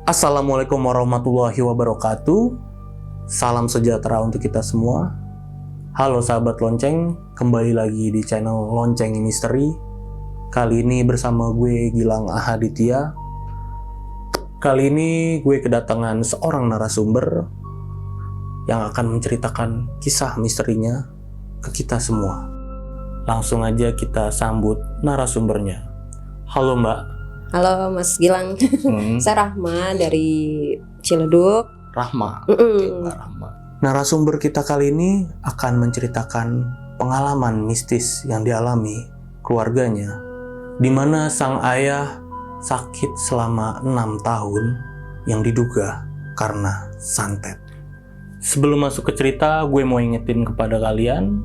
Assalamualaikum warahmatullahi wabarakatuh. Salam sejahtera untuk kita semua. Halo sahabat lonceng, kembali lagi di channel Lonceng Misteri. Kali ini bersama gue Gilang Ahaditya. Kali ini gue kedatangan seorang narasumber yang akan menceritakan kisah misterinya ke kita semua. Langsung aja kita sambut narasumbernya. Halo Mbak. Halo Mas Gilang. Saya Rahma dari Ciledug. Rahma. Oke, Mbak Rahma. Narasumber kita kali ini akan menceritakan pengalaman mistis yang dialami keluarganya, di mana sang ayah sakit selama 6 tahun yang diduga karena santet. Sebelum masuk ke cerita, gue mau ingetin kepada kalian,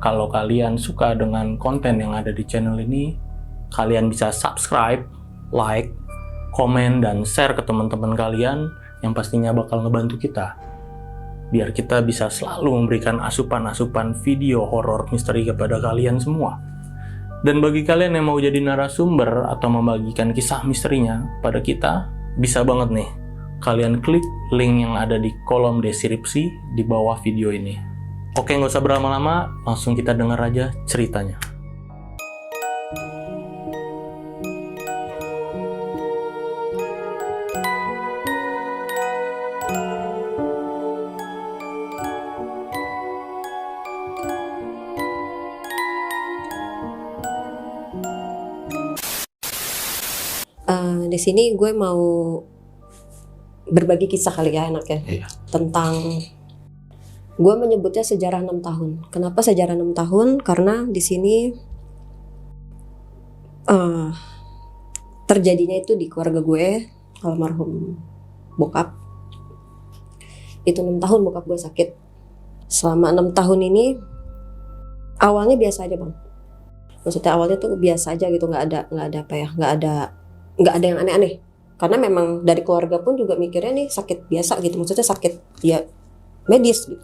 kalau kalian suka dengan konten yang ada di channel ini, kalian bisa subscribe, like, komen, dan share ke teman-teman kalian yang pastinya bakal ngebantu kita biar kita bisa selalu memberikan asupan-asupan video horor misteri kepada kalian semua. Dan bagi kalian yang mau jadi narasumber atau membagikan kisah misterinya pada kita, bisa banget nih kalian klik link yang ada di kolom deskripsi di bawah video ini. Oke, nggak usah berlama-lama, langsung kita dengar aja ceritanya. Di sini gue mau berbagi kisah kali ya enaknya. Iya. Tentang, gue menyebutnya sejarah 6 tahun. Kenapa sejarah 6 tahun? Karena di sini terjadinya itu di keluarga gue, almarhum bokap. Itu 6 tahun bokap gue sakit. Selama 6 tahun ini awalnya biasa aja bang. Maksudnya awalnya tuh biasa aja gitu, nggak ada yang aneh-aneh. Karena memang dari keluarga pun juga mikirnya nih sakit biasa gitu, maksudnya sakit ya medis gitu.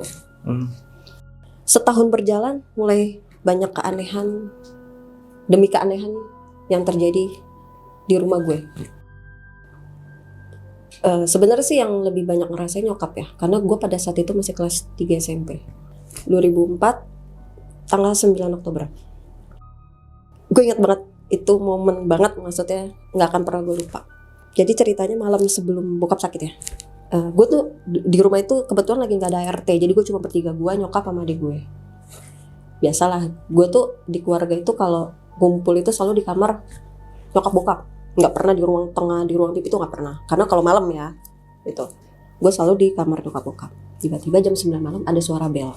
Setahun berjalan mulai banyak keanehan demi keanehan yang terjadi di rumah gue. Sebenarnya sih yang lebih banyak ngerasain nyokap ya, karena gue pada saat itu masih kelas 3 SMP 2004 tanggal 9 Oktober. Gue ingat banget, itu momen banget, maksudnya nggak akan pernah gue lupa. Jadi ceritanya malam sebelum bokap sakit ya, gue tuh di rumah itu kebetulan lagi nggak ada ART, jadi gue cuma bertiga, gue, nyokap sama adik gue. Biasalah, gue tuh di keluarga itu kalau ngumpul itu selalu di kamar nyokap bokap, nggak pernah di ruang tengah, di ruang TV itu nggak pernah, karena kalau malam ya itu gue selalu di kamar nyokap bokap. Tiba-tiba jam 9 malam ada suara bel.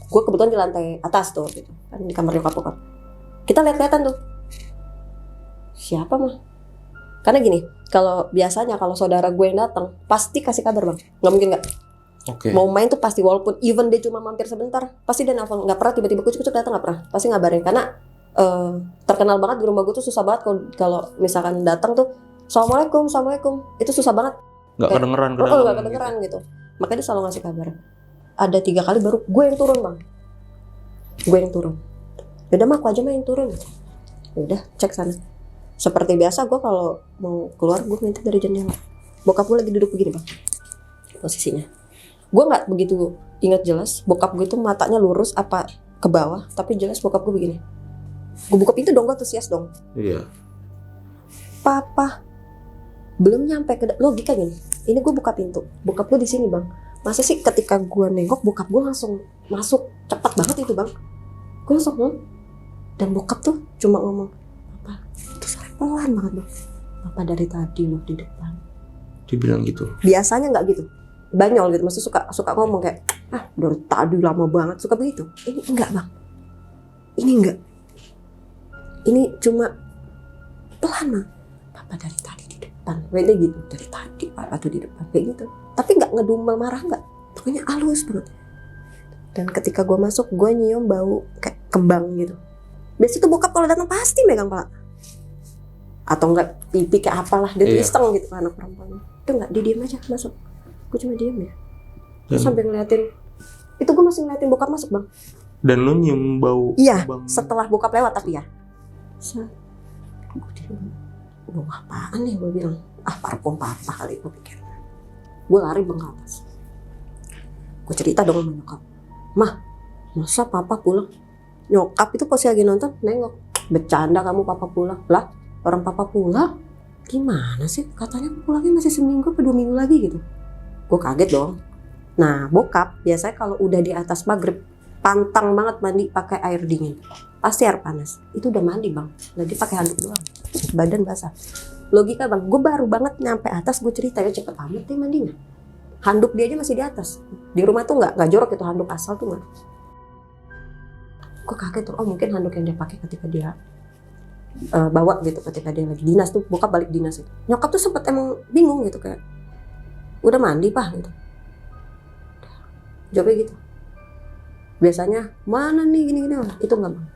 Gue kebetulan di lantai atas tuh gitu kan, di kamar nyokap bokap. Kita lihat-lihatan tuh, siapa mah? Karena gini, kalau biasanya kalau saudara gue yang datang pasti kasih kabar bang, nggak mungkin nggak. Oke. Mau main tuh pasti, walaupun even dia cuma mampir sebentar, pasti dia nelfon. Nggak pernah tiba-tiba kucuk-kucuk datang, nggak pernah. Pasti ngabarin, karena terkenal banget di rumah gue tuh susah banget kalau misalkan datang tuh assalamualaikum itu susah banget. Nggak kedengeran Nggak kedengeran gitu. Makanya dia selalu ngasih kabar. Ada 3 kali baru gue yang turun bang, gue yang turun. Yaudah mah aku aja main turun. Yaudah cek sana. Seperti biasa gue kalau mau keluar gue ngintip dari jendela. Bokap gue lagi duduk begini bang posisinya. Gue nggak begitu ingat jelas bokap gue itu matanya lurus apa ke bawah, tapi jelas bokap gue begini. Gue buka pintu dong, gue antusias dong. Iya. Papa belum nyampe ke logika gini. Ini gue buka pintu, bokap gue di sini bang. Masa sih ketika gue nengok bokap gue langsung masuk, cepat banget itu bang. Gue langsung dan bokap tuh cuma ngomong, "Papa, itu suara pelan banget bang. Papa dari tadi loh di depan." Dibilang gitu. Biasanya nggak gitu, banyol gitu, maksudnya suka ngomong kayak, dari tadi lama banget, suka begitu. Ini enggak bang, ini enggak. Ini cuma pelan bang. Papa dari tadi di depan, kayak gitu. Dari tadi papa tuh di depan kayak gitu. Tapi nggak ngedumel marah, nggak. Pokoknya halus banget. Dan ketika gue masuk, gue nyium bau kayak kembang gitu. Biasanya tuh bokap kalau datang pasti megang pala. Atau enggak pipi kayak apalah, dia tuh iseng gitu kan anak perempuan. Itu enggak, dia diem aja masuk. Gue cuma diem ya. Terus sampai ngeliatin, itu gue masih ngeliatin bokap masuk bang. Dan lu nyium bau Iya, kembang. setelah bokap lewat tapi ya. Gue diem, bau apaan nih gue bilang. Parfum papa kali gue pikir. Gue lari bang ke atas. Gue cerita dong sama nyokap. Mah, masa papa pulang? Nyokap itu posisi lagi nonton nengok. Bercanda kamu papa pulang. Lah, orang papa pulang? Gimana sih? Katanya pulangnya masih seminggu atau 2 minggu lagi gitu. Gue kaget dong. Nah, bokap biasanya kalau udah di atas maghrib pantang banget mandi pakai air dingin. Pasti air panas. Itu udah mandi bang. Nah, dia pakai handuk doang. Badan basah. Logika bang, gue baru banget nyampe atas, gue cerita ya cepet amat deh mandinya. Handuk dia aja masih di atas. Di rumah tuh nggak jorok itu handuk asal tuh nggak. Gue kaget tuh, oh mungkin handuk yang dia pakai ketika dia bawa gitu, ketika dia lagi dinas tuh, bokap balik dinas itu. Nyokap tuh sempet emang bingung gitu kayak, udah mandi pak gitu. Jawabnya gitu. Biasanya mana nih gini-gini, itu nggak bang,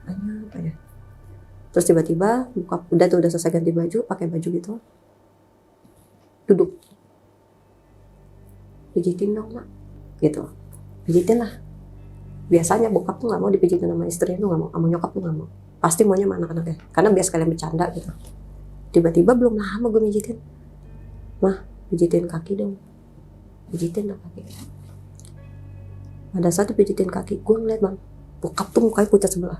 apa ya. Terus tiba-tiba bokap udah selesai ganti baju, pakai baju gitu, duduk, pijitin dong mak, gitu, pijitin lah. Biasanya bokap tuh nggak mau dipijitin sama istrinya tuh nggak mau, sama nyokap tuh nggak mau, pasti maunya sama anak-anaknya, karena biar sekalian bercanda gitu. Tiba-tiba belum lama gue mijitin, mah pijitin kaki dong, pijitin dong kaki. Pada saat dipijitin kaki, gue ngeliat bang, bokap tuh mukanya pucat sebelah.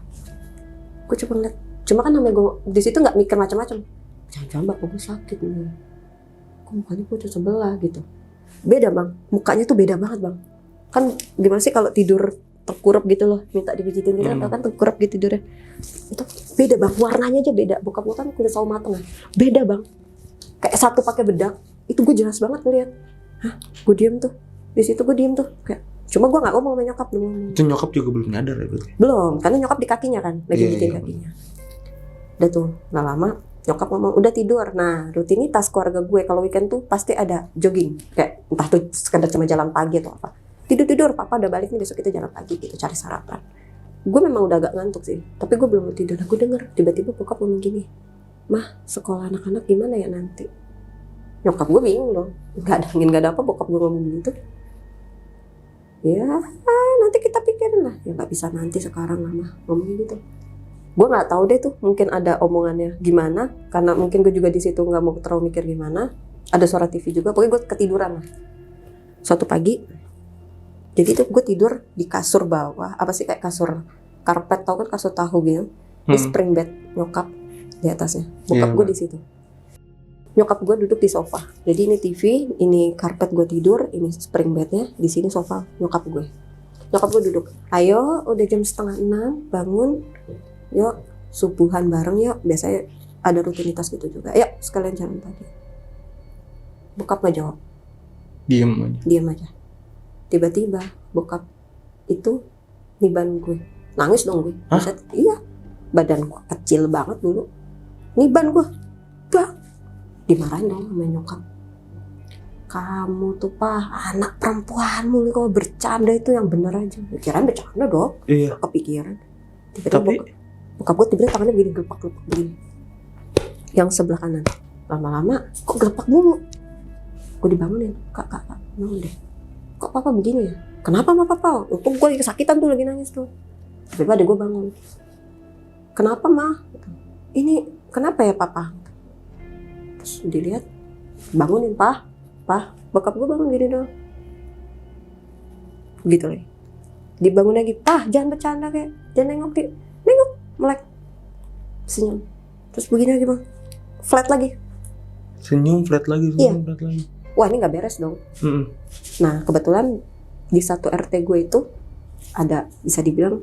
Gue coba ngeliat, cuma kan namanya gue di situ nggak mikir macam-macam. Jangan-jangan bapak gue sakit nih, kok mukanya pucat sebelah gitu. Beda bang, mukanya tuh beda banget bang. Kan gimana sih kalau tidur terkurap gitu loh, minta dipijitin gitu kan terkurap gitu tidurnya. Itu beda bang, warnanya aja beda. Bokap gue kan kulit sawo mateng, beda bang. Kayak satu pakai bedak, itu gue jelas banget ngeliat. Hah, gue diem tuh, di situ gue diem tuh kayak. Cuma gue nggak ngomong sama nyokap belum. Itu nyokap juga belum nyadar ya berarti? Belum, karena nyokap di kakinya kan, lagi bikin kakinya. Udah tuh, nggak lama nyokap ngomong udah tidur. Nah, rutinitas keluarga gue kalau weekend tuh pasti ada jogging, kayak entah tuh sekedar cuma jalan pagi atau apa. Tidur, papa udah balik nih, besok kita jalan pagi gitu, cari sarapan. Gue memang udah agak ngantuk sih, tapi gue belum mau tidur. Nah, gue denger tiba-tiba bokap ngomong gini, mah sekolah anak-anak gimana ya nanti? Nyokap gue bingung dong, nggak ada apa bokap gue ngomong gitu. Ya nanti kita pikirin lah, ya nggak bisa nanti sekarang mama ngomong gitu. Gue nggak tahu deh tuh, mungkin ada omongannya gimana, karena mungkin gue juga di situ nggak mau terlalu mikir gimana. Ada suara TV juga, pokoknya gue ketiduran lah. Suatu pagi, jadi tuh gue tidur di kasur bawah, apa sih kayak kasur karpet, tau kan kasur tahu gitu, di spring bed nyokap di atasnya, bokap gue di situ. Nyokap gue duduk di sofa. Jadi ini TV, ini karpet gue tidur, ini spring bednya, di sini sofa nyokap gue. Nyokap gue duduk. Ayo, udah jam 5:30, bangun. Yuk, subuhan bareng yuk. Biasanya ada rutinitas gitu juga. Yuk, sekalian jalan pagi. Bokap nggak jawab. Diam aja. Tiba-tiba bokap itu niban gue. Nangis dong gue. Iya. Badan gue kecil banget dulu. Niban gue. Bah. Dimarahin dong sama nyokap. Kamu tuh pak, anak perempuanmu nih, kalau bercanda itu yang bener aja. Kirain bercanda dong. Iya. Kepikiran. Tiba-tiba bokap gue tiba-tiba tangannya begini, gelepak-gelepak begini. Yang sebelah kanan. Lama-lama kok gelepak mulu. Gue dibangunin, kak, bangun deh. Kok papa begini ya? Kenapa sama papa? Untung gue lagi kesakitan tuh, lagi nangis tuh. Tiba-tiba adek gue bangun. Kenapa mah? Ini kenapa ya papa? Terus dilihat, bangunin pah, bokap gue bangun gini dong, gitu lagi, dibangun lagi, pah jangan bercanda kayak, jangan nengok melek, senyum, terus begini lagi bang, flat lagi, senyum flat lagi. Wah ini nggak beres dong. Nah kebetulan di satu RT gue itu ada, bisa dibilang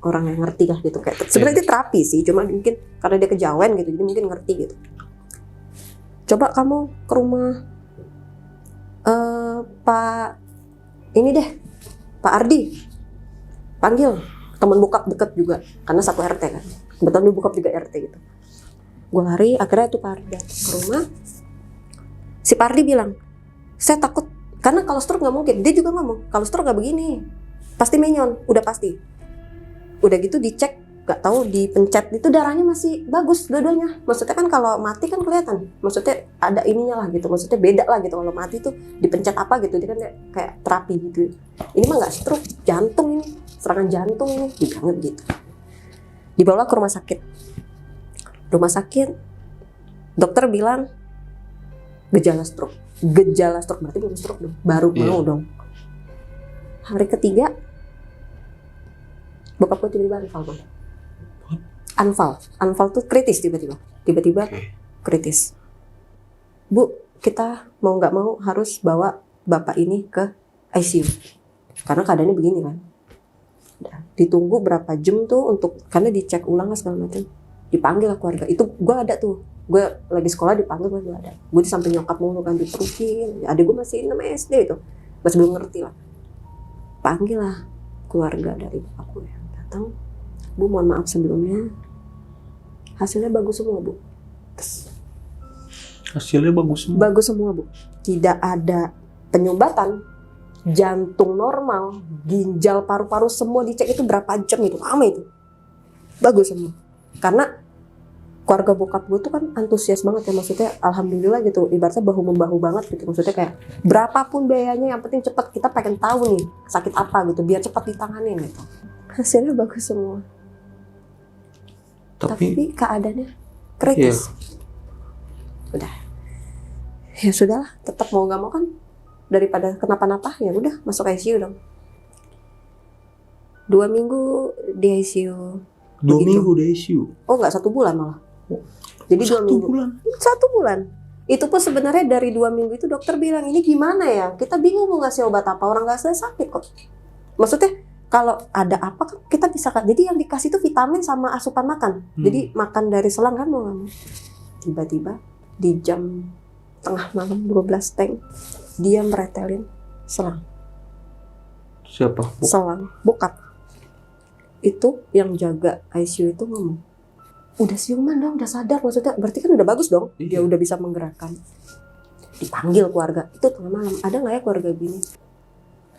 orang yang ngerti lah gitu, kayak sebenarnya dia terapi sih, cuma mungkin karena dia kejawen gitu, jadi mungkin ngerti gitu. Coba kamu ke rumah Pak ini deh, Pak Ardi, panggil teman bokap deket juga, karena satu RT kan, kebetulan dia bokap juga RT gitu. Gue lari, akhirnya tuh Pak Ardi datang ke rumah. Si Pak Ardi bilang, saya takut, karena kalau stroke nggak mungkin. Dia juga ngomong, kalau stroke nggak begini, pasti menyon, udah pasti. Udah gitu dicek, nggak tahu dipencet itu darahnya masih bagus dua-duanya. Maksudnya kan kalau mati kan kelihatan, maksudnya ada ininya lah gitu, maksudnya beda lah gitu. Kalau mati tuh dipencet apa gitu, dia kan kayak terapi gitu. Ini mah nggak stroke, jantung ini, serangan jantung ini, dibilang gitu. Dibawa ke rumah sakit. Rumah sakit, dokter bilang gejala stroke. gejala stroke, berarti belum stroke dong, baru mau dong. Hari ketiga bokap gue tiba-tiba anfal tuh kritis, tiba-tiba kritis. Bu, kita mau nggak mau harus bawa bapak ini ke ICU karena keadaannya begini kan. Ditunggu berapa jam tuh untuk, karena dicek ulang lah segala macam, dipanggil lah keluarga. Itu gue ada tuh, gue lagi sekolah dipanggil, gue ada. Gue di samping nyokap mulu kan, diperukin. Adik gue masih 6 SD itu, masih belum ngerti lah. Panggil lah keluarga dari bokap gue, datang. Bu, mohon maaf sebelumnya, hasilnya bagus semua bu. Hasilnya bagus semua? Bagus semua bu, tidak ada penyumbatan, jantung normal, ginjal, paru-paru semua dicek. Itu berapa jam itu, lama itu, bagus semua. Karena keluarga bokap gue tuh kan antusias banget ya, maksudnya alhamdulillah gitu, ibaratnya bahu membahu banget gitu, maksudnya kayak berapapun biayanya yang penting cepat, kita pengen tahu nih sakit apa gitu biar cepat ditanganin gitu. Hasilnya bagus semua, tapi keadaannya kritis. Udah, ya sudahlah, tetap mau nggak mau kan, daripada kenapa-napa ya udah masuk ICU dong. 2 minggu di ICU. 2 minggu di ICU? Oh nggak, 1 bulan malah. Jadi 2 minggu. 1 bulan. Itu pun sebenarnya dari 2 minggu itu dokter bilang, ini gimana ya? Kita bingung mau ngasih obat apa, orang nggak sakit kok. Maksudnya kalau ada apa kan kita bisa kan. Jadi yang dikasih itu vitamin sama asupan makan. Jadi makan dari selang kan mau nggak mau. Tiba-tiba di jam tengah malam 12 teng dia meretelin selang. Siapa? Selang bokap. Itu yang jaga ICU itu ngomong, udah siuman dong, udah sadar, maksudnya berarti kan udah bagus dong. Dia udah bisa menggerakkan. Dipanggil keluarga, itu tengah malam, ada nggak ya keluarga gini?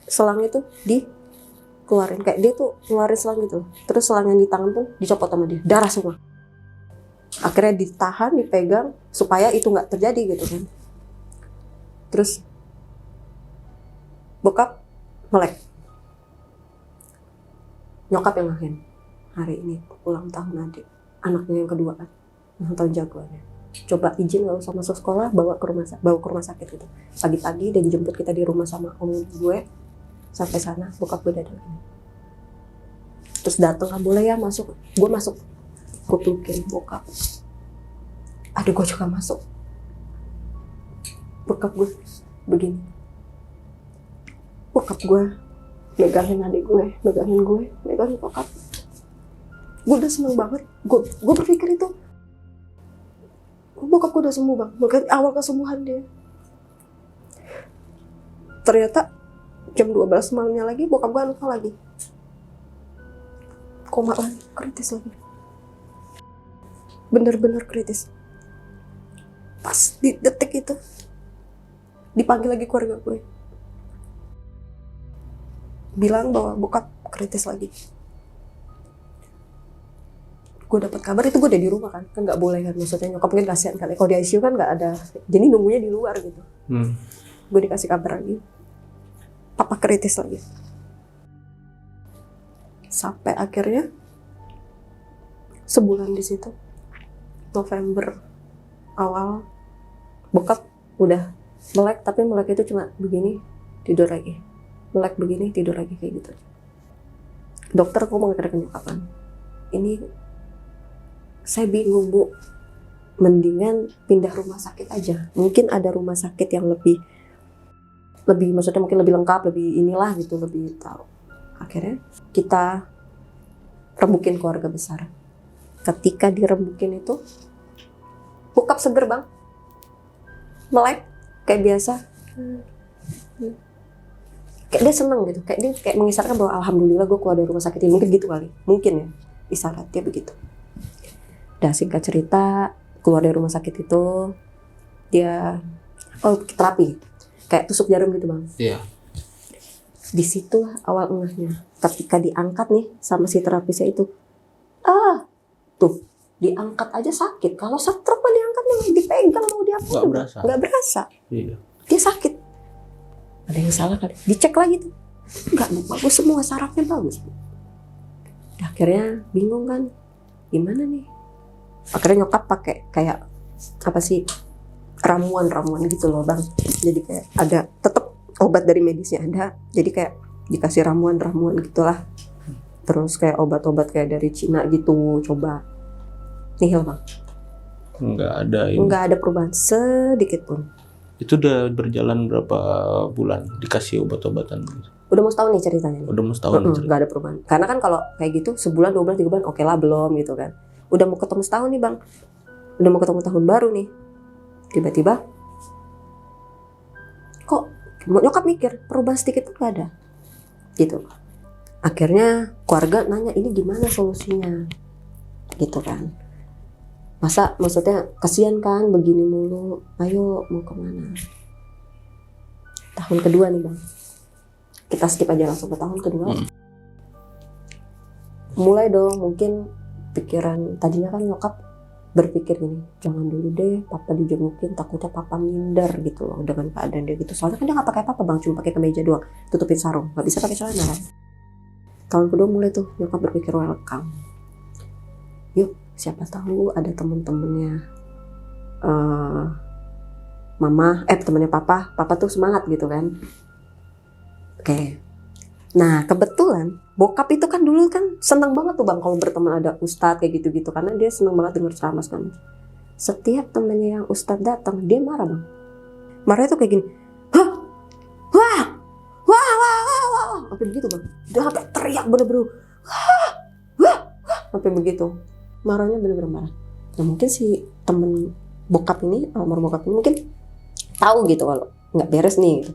Selang itu dikeluarin, kayak dia tuh ngeluarin selang gitu. Terus selang yang di tangan pun dicopot sama dia, darah semua. Akhirnya ditahan, dipegang supaya itu nggak terjadi gitu kan. Terus bokap melek. Nyokap yang ngahin, hari ini ulang tahun adik, anaknya yang kedua kan, ulang tahun jagoannya. Coba izin nggak usah masuk sekolah, bawa ke rumah sakit gitu. Pagi-pagi dia dijemput kita di rumah sama om gue. Sampai sana bokap gue datang. Terus datang, nggak boleh ya masuk. Gue masuk, gue pelukin bokap. Adik gue juga masuk. Bokap gue begini. Bokap gue megangin adik gue, megangin bokap. Gue udah seneng banget. Gue berpikir itu, bokap gue udah sembuh bang. Mungkin awal kesembuhan dia. Ternyata jam 12 malamnya lagi bokap gue lupa lagi. Koma lagi, kritis lagi. Bener-bener kritis. Pas di detik itu dipanggil lagi keluarga gue, bilang bahwa bokap kritis lagi. Gue dapat kabar itu, gue udah di rumah kan nggak boleh kan, maksudnya nyokap mungkin kasihan kali kalau di ICU kan nggak ada, jadi nunggunya di luar gitu. Gue dikasih kabar lagi, papa kritis lagi. Sampai akhirnya sebulan di situ, November awal, bokap udah melek, tapi melek itu cuma begini, tidur lagi. Melek begini, tidur lagi kayak gitu. Dokter ngomong ke nyokap, ini saya bingung bu, mendingan pindah rumah sakit aja. Mungkin ada rumah sakit yang lebih maksudnya mungkin lebih lengkap, lebih inilah gitu, lebih tahu. Akhirnya kita rembukin keluarga besar. Ketika dirembukin itu, bokap seger bang, melek kayak biasa. Kayak dia seneng gitu, kayak dia kayak mengisyaratkan bahwa alhamdulillah gue keluar dari rumah sakit ini, mungkin gitu kali, mungkin ya isyaratnya begitu. Dah singkat cerita, keluar dari rumah sakit itu dia terapi, kayak tusuk jarum gitu bang. Iya. Di situ awal ngehnya, ketika diangkat nih sama si terapisnya itu, tuh diangkat aja sakit. Kalau stroke mah diangkat mau dipegang mau diapa nggak berasa. Iya. Dia sakit. Ada yang salah kali, dicek lagi tuh, nggak bagus semua, sarafnya bagus. Akhirnya bingung kan, gimana nih? Akhirnya nyokap pakai kayak apa sih, ramuan gitu loh bang. Jadi kayak ada tetap obat dari medisnya ada, jadi kayak dikasih ramuan gitulah. Terus kayak obat-obat kayak dari Cina gitu, coba nihil bang. Nggak ada perubahan sedikit pun. Itu udah berjalan berapa bulan dikasih obat-obatan? Udah mau setahun nih ceritanya. Udah mau setahun nih Nggak ada perubahan. Karena kan kalau kayak gitu sebulan, 2 bulan, 3 bulan oke lah belum gitu kan. Udah mau ketemu setahun nih bang. Udah mau ketemu tahun baru nih. Tiba-tiba kok nyokap mikir perubahan sedikit pun nggak ada. Gitu. Akhirnya keluarga nanya ini gimana solusinya. Gitu kan. Maksudnya kasihan kan begini mulu. Ayo mau kemana? Tahun kedua nih bang. Kita skip aja langsung ke tahun kedua. Mulai dong mungkin pikiran, tadinya kan nyokap berpikir gini, jangan dulu deh papa dijengukin, takutnya papa minder gitu loh dengan keadaan dia gitu. Soalnya kan dia nggak pakai apa-apa bang, cuma pakai kemeja doang, tutupin sarung, nggak bisa pakai celana kan. Tahun kedua mulai tuh nyokap berpikir welcome. Yuk siapa tahu ada temen-temennya temennya papa tuh semangat gitu kan. Oke. Nah kebetulan bokap itu kan dulu kan senang banget tuh bang kalau berteman ada ustadz kayak gitu-gitu, karena dia senang banget denger ceramah kan. Setiap temennya yang ustadz datang dia marah bang. Marahnya tuh kayak gini, hah, wah, sampai begitu bang. Dia sampai teriak bener-bener, sampai begitu. Marahnya bener-bener marah. Nah mungkin si temen bokap ini, almarhum bokap ini mungkin tahu gitu kalau nggak beres nih. Gitu.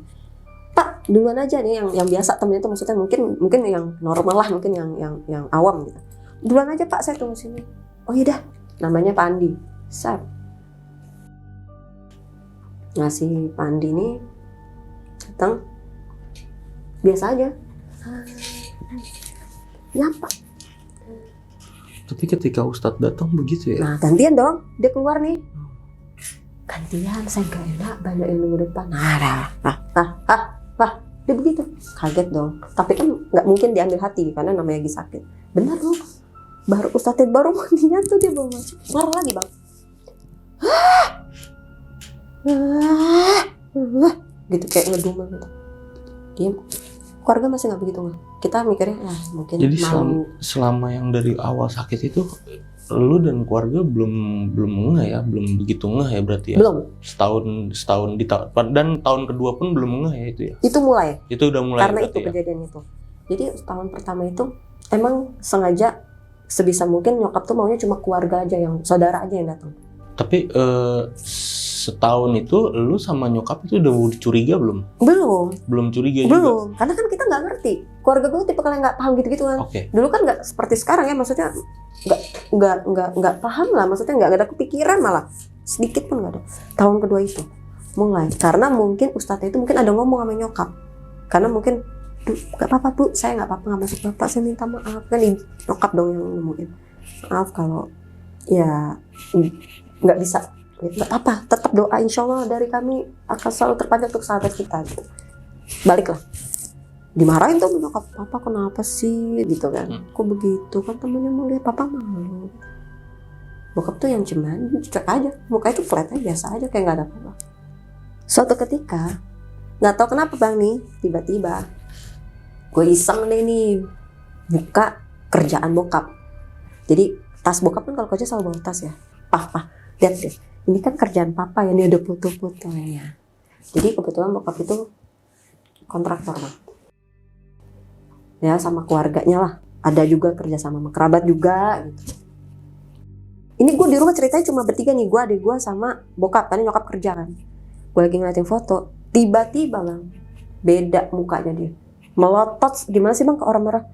Pak duluan aja nih yang biasa temennya itu, maksudnya mungkin yang normal lah, mungkin yang awam gitu. Duluan aja Pak, saya tunggu sini. Oh iya dah, namanya Pak Andi. Sar. Nah si Pak Andi ini datang biasa aja. Ya Pak. Tapi ketika Ustadz datang begitu ya? Nah gantian dong, dia keluar nih. Gantian, saya gak enak, banyak yang nunggu depan. Dia begitu, kaget dong. Tapi kan nggak mungkin diambil hati karena namanya lagi sakit. Benar loh, baru Ustadz baru mau niat tuh dia bawa masuk, marah lagi bang. Gitu kayak ngedumel gitu. Diam. Keluarga masih nggak begitu nggak. Kita mikirnya mungkin. Jadi selama yang dari awal sakit itu lu dan keluarga belum ngeh ya, belum begitu ngeh ya berarti ya? Belum. Setahun dan tahun kedua pun belum ngeh ya itu ya? Itu mulai. Itu udah mulai. Karena itu ya? Kejadian itu. Jadi tahun pertama itu emang sengaja sebisa mungkin nyokap tuh maunya cuma keluarga aja, yang saudara aja yang datang. Tapi setahun itu lu sama nyokap itu udah curiga belum? Belum curiga juga? Belum, karena kan kita nggak ngerti. Keluarga gue tipe kalian nggak paham gitu-gitu kan. Okay. Dulu kan nggak seperti sekarang ya, maksudnya nggak paham lah, maksudnya nggak ada kepikiran, malah sedikit pun nggak ada. Tahun kedua itu mulai, karena mungkin ustadznya itu mungkin ada ngomong sama nyokap, karena mungkin nggak apa-apa bu, saya nggak apa-apa nggak masuk bapak, saya minta maaf kan, nyokap dong yang ngomongin maaf kalau ya nggak bisa, nggak apa, tetap doa insya Allah dari kami akan selalu terpanjang untuk sahabat kita gitu. Baliklah dimarahin tuh nyokap, papa kenapa sih gitu kan, kok begitu kan, temennya mau lihat papa malu. Bokap tuh yang cuman cuek aja, mukanya tuh flat aja, biasa aja kayak nggak ada apa-apa. Suatu ketika nggak tahu kenapa bang nih, tiba-tiba gue iseng deh nih buka kerjaan bokap. Jadi tas bokap kan kalau kerja selalu bawa tas ya. Papa lihat deh, ini kan kerjaan papa ya, ini ada foto-fotonya. Jadi kebetulan bokap itu kontraktor bang. Ya sama keluarganya lah, ada juga kerja sama kerabat juga gitu. Ini gue di rumah ceritanya cuma bertiga nih, gue, adik gue sama bokap, karena nyokap kerja kan. Gue lagi ngeliatin foto, tiba-tiba bang beda mukanya dia, melotot gimana sih bang, ke orang marah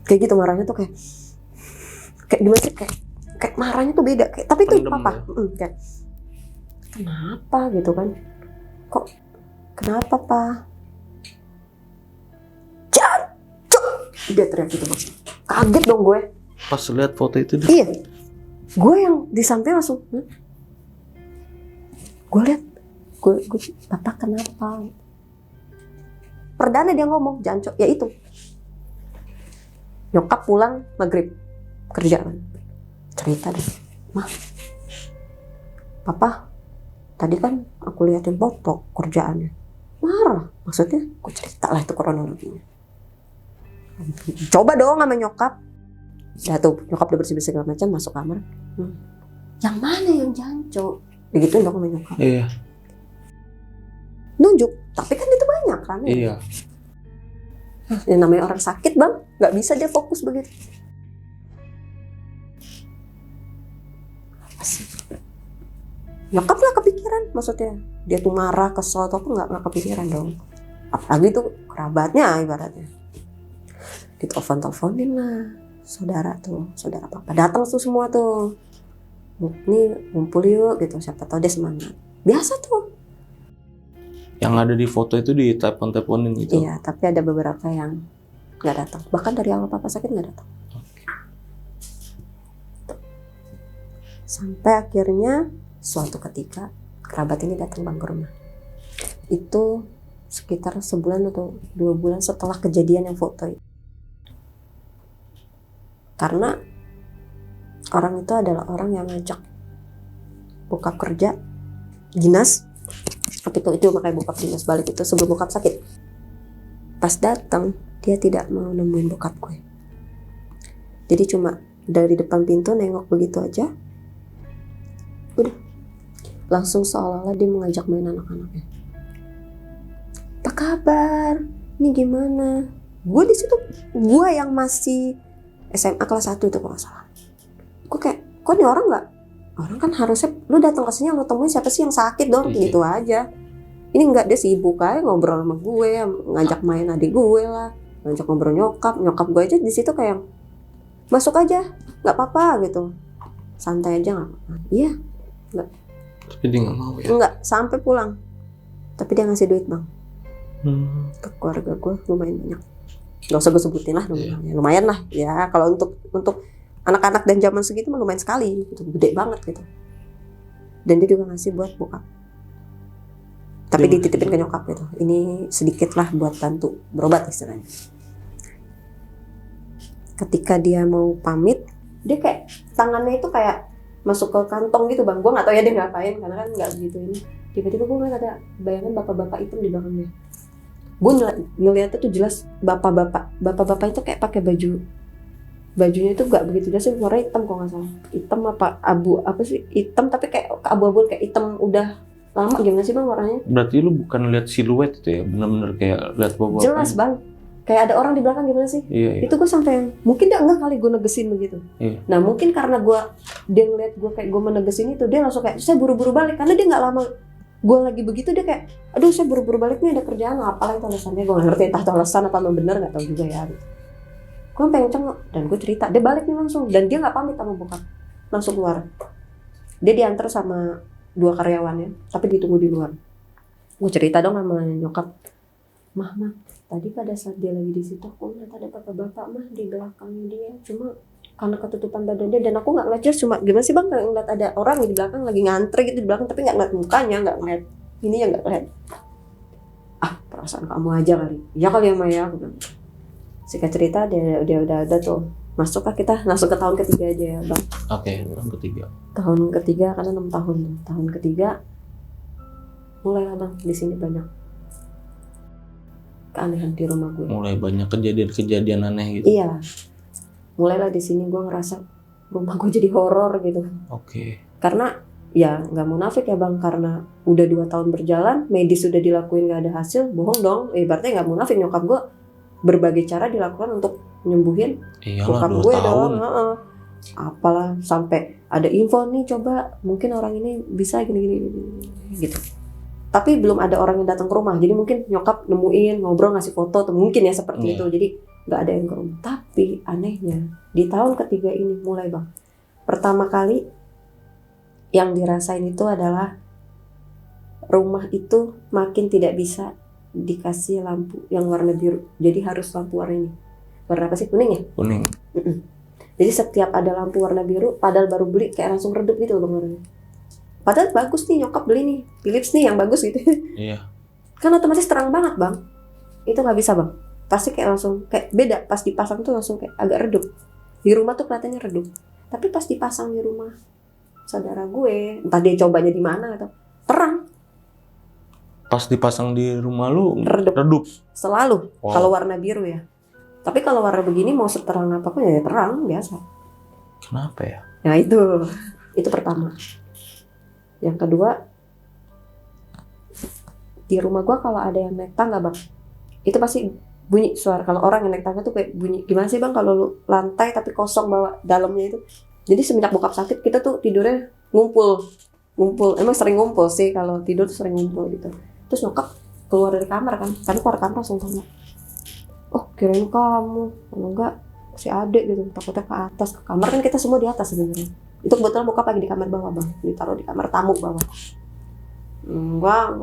kayak gitu, marahnya tuh kayak gimana sih, kayak marahnya tuh beda, kayak, tapi itu papa kayak kenapa gitu kan, kok kenapa pak, dia teriak gitu bang. Kaget dong gue pas lihat foto itu. Iya, gue yang di samping langsung gue lihat, gue bapak kenapa, perdana dia ngomong jancok, ya itu nyokap pulang maghrib kerjaan, cerita deh, mah Papa, tadi kan aku liatin foto kerjaannya. Marah, maksudnya aku cerita lah itu kronologinya. Coba dong sama nyokap. Udah tuh, nyokap udah bersih-bersih segala macam, masuk kamar. Yang mana yang jancok? Begitu dong sama nyokap. Iya. Nunjuk, tapi kan itu banyak kan. Iya. Yang namanya orang sakit bang, nggak bisa dia fokus begitu. Nyokap lah kepikiran, maksudnya dia tuh marah, kesel atau apa, nggak kepikiran dong. Apalagi tuh kerabatnya ibaratnya. Ditelepon-teleponin lah saudara papa datang tuh semua tuh. Nih ngumpul yuk gitu, siapa tahu dia semangat. Biasa tuh. Yang ada di foto itu ditelepon-teleponin gitu. Iya, tapi ada beberapa yang nggak datang. Bahkan dari awal papa sakit nggak datang. Sampai akhirnya suatu ketika kerabat ini datang bang ke rumah. Itu sekitar sebulan atau 2 bulan setelah kejadian yang foto itu. Karena orang itu adalah orang yang ngajak bokap kerja dinas. Itu makanya bokap dinas balik itu sebelum bokap sakit. Pas datang dia tidak mau nemuin bokap gue. Jadi cuma dari depan pintu nengok begitu aja. Udah. Langsung seolah-olah dia mengajak main anak-anaknya. Apa kabar? Ini gimana? Gue di situ, gue yang masih SMA kelas 1 itu kalau nggak salah. Gue kayak, kok nih orang nggak? Orang kan harusnya lu datang ke sini lu temuin siapa sih yang sakit dong, gitu aja. Ini enggak, dia sibuk aja ngobrol sama gue, ngajak main adik gue lah, ngajak ngobrol nyokap gue aja di situ kayak masuk aja, nggak apa-apa gitu, santai aja nggak apa-apa. Iya, nggak. Tapi dia nggak mau ya? Enggak, sampai pulang. Tapi dia ngasih duit bang. Ke keluarga gue lumayan banyak. Gak usah gue sebutin lah nominalnya. Lumayan lah ya, kalau untuk anak-anak dan zaman segitu mah lumayan sekali gitu. Gede banget gitu. Dan dia juga ngasih buat bokap. Tapi dititipin ke nyokap gitu. Ini sedikit lah buat bantu berobat istilahnya. Ketika dia mau pamit, dia kayak tangannya itu kayak masuk ke kantong gitu bang. Gue gak tahu ya dia ngapain karena kan gak begitu ini. Tiba-tiba gue ngeliat ada bayangan bapak-bapak hitam di belakangnya. Gue ngeliatnya tuh jelas bapak-bapak itu kayak pakai bajunya itu nggak begitu jelas sih, warna hitam kalau nggak salah, hitam apa abu apa sih, hitam tapi kayak abu-abu, kayak hitam udah lama. Gimana sih bang warnanya? Berarti lu bukan lihat siluet itu ya, benar-benar kayak lihat bapak. Jelas bang, kayak ada orang di belakang. Gimana sih? Iya. Itu gue sampai mungkin dia enggak kali gue negesin begitu. Iya. Nah mungkin karena dia ngeliat gue kayak gue menegesin itu, dia langsung kayak saya buru-buru balik karena dia nggak lama. Gue lagi begitu dia kayak, aduh saya buru-buru balik nih ada kerjaan, apalah itu alasannya, gue nggak ngerti entah itu alasan apa memang benar, nggak tahu juga ya. Gitu. Gue pengen cengok dan gue cerita, dia balik nih langsung dan dia nggak pamit sama bokap, langsung keluar. Dia diantar sama 2 karyawannya, tapi ditunggu di luar. Gue cerita dong sama nyokap, mah tadi pada saat dia lagi di situ aku ngeliat ada bapak-bapak mah di belakangnya dia, cuma karena ketutupan badan dia dan aku nggak ngeliat jelas, cuma gimana sih bang kalau ngeliat ada orang di belakang lagi ngantri gitu di belakang, tapi nggak ngeliat mukanya, nggak ngeliat ini ya, nggak ngeliat. Perasaan kamu aja kali ya ya Maya, aku bilang. Singkat cerita dia udah ada tuh, masuklah kita masuk ke tahun ketiga aja ya bang. Oke, tahun ketiga karena 6 tahun. Tahun ketiga mulailah bang di sini banyak keanehan di rumah gue. Mulai banyak kejadian aneh gitu. Iya. Mulailah di sini gue ngerasa rumah gue jadi horor gitu. Oke. Karena ya nggak munafik ya bang, karena udah 2 tahun berjalan, medis sudah dilakuin nggak ada hasil, bohong dong. Ibaratnya nggak munafik, nyokap gue berbagai cara dilakukan untuk nyembuhin bokap gue dong. Apalah sampai ada info nih, coba mungkin orang ini bisa gini gitu. Tapi belum ada orang yang datang ke rumah, jadi mungkin nyokap nemuin, ngobrol, ngasih foto, atau mungkin ya seperti itu. Jadi nggak ada yang ke rumah. Tapi anehnya di tahun ketiga ini mulai bang, pertama kali yang dirasain itu adalah rumah itu makin tidak bisa dikasih lampu yang warna biru, jadi harus lampu warna ini. Warna apa sih, kuning ya? Kuning. Jadi setiap ada lampu warna biru, padahal baru beli kayak langsung redup gitu bang warnanya. Padahal bagus nih, nyokap beli nih Philips nih yang bagus gitu. Iya. Kan otomatis terang banget bang. Itu nggak bisa bang. Pasti kayak langsung kayak beda, pas dipasang tuh langsung kayak agak redup. Di rumah tuh kelihatannya redup, tapi pas dipasang di rumah saudara gue, entah dia cobanya di mana gitu, terang. Pas dipasang di rumah lu Redup. redup. Selalu. Wow. Kalau warna biru ya. Tapi kalau warna begini mau seterang apapun ya terang biasa. Kenapa ya? Nah itu pertama. Yang kedua, di rumah gua kalau ada yang naik tangga bang, itu pasti bunyi suara. Kalau orang yang naik tangga tuh kayak bunyi. Gimana sih bang kalau lu lantai tapi kosong bawah dalamnya itu? Jadi semenjak bokap sakit kita tuh tidurnya ngumpul. Emang sering ngumpul sih, kalau tidur tuh sering ngumpul gitu. Terus nyokap keluar dari kamar kan, keluar kamar langsung tanya, oh kirain kamu, kalau enggak si adek gitu, takutnya ke atas ke kamar, kan kita semua di atas sebenarnya. Itu kebetulan bokap lagi di kamar bawah bang, ditaruh di kamar tamu bawah. Enggak,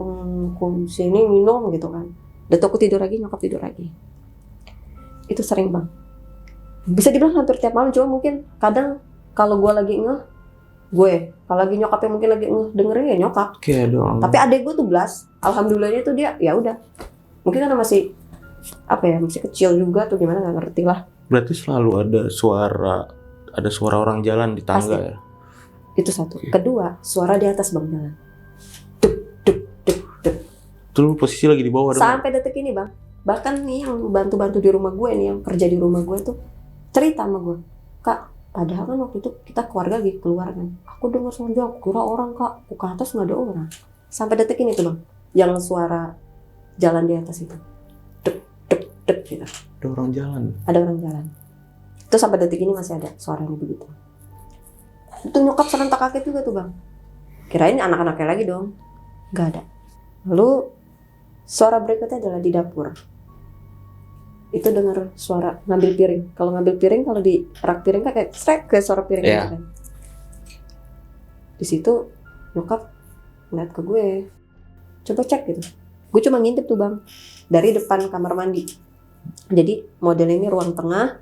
sini minum gitu kan. Udah tuh aku tidur lagi, nyokap tidur lagi. Itu sering bang. Bisa dibilang hampir tiap malam, cuma mungkin kadang kalau gue lagi kalau lagi nyokapnya mungkin lagi dengerin ya nyokap. Oke dong. Tapi adek gue tuh Blas, alhamdulillahnya tuh dia ya udah. Mungkin karena masih masih kecil juga tuh gimana nggak ngerti lah. Berarti selalu ada suara orang jalan di tangga. Pasti. Ya. Itu satu. Kedua, suara di atas bang jalan. Duk duk duk duk. Itu lu posisi lagi di bawah dong. Sampai detik ini bang. Bahkan nih yang bantu-bantu di rumah gue nih, yang kerja di rumah gue tuh cerita sama gue, Kak, padahal kan waktu itu kita keluarga lagi keluar kan. Aku dengar suara jauh, kira orang kak, ke atas nggak ada orang. Sampai detik ini tuh bang, yang suara jalan di atas itu, dek dek dek gitu. Ada orang jalan. Ada orang jalan. Itu sampai detik ini masih ada suaranya begitu. Itu nyokap serentak kaget juga tuh bang. Kirain anak-anaknya lagi dong, nggak ada. Lalu suara berikutnya adalah di dapur. Itu dengar suara ngambil piring. Kalau ngambil piring, kalau di rak piring kan kayak strek kayak suara piring gitu kan. Di situ nyokap ngeliat ke gue, coba cek gitu. Gue cuma ngintip tuh bang, dari depan kamar mandi. Jadi modelnya ini ruang tengah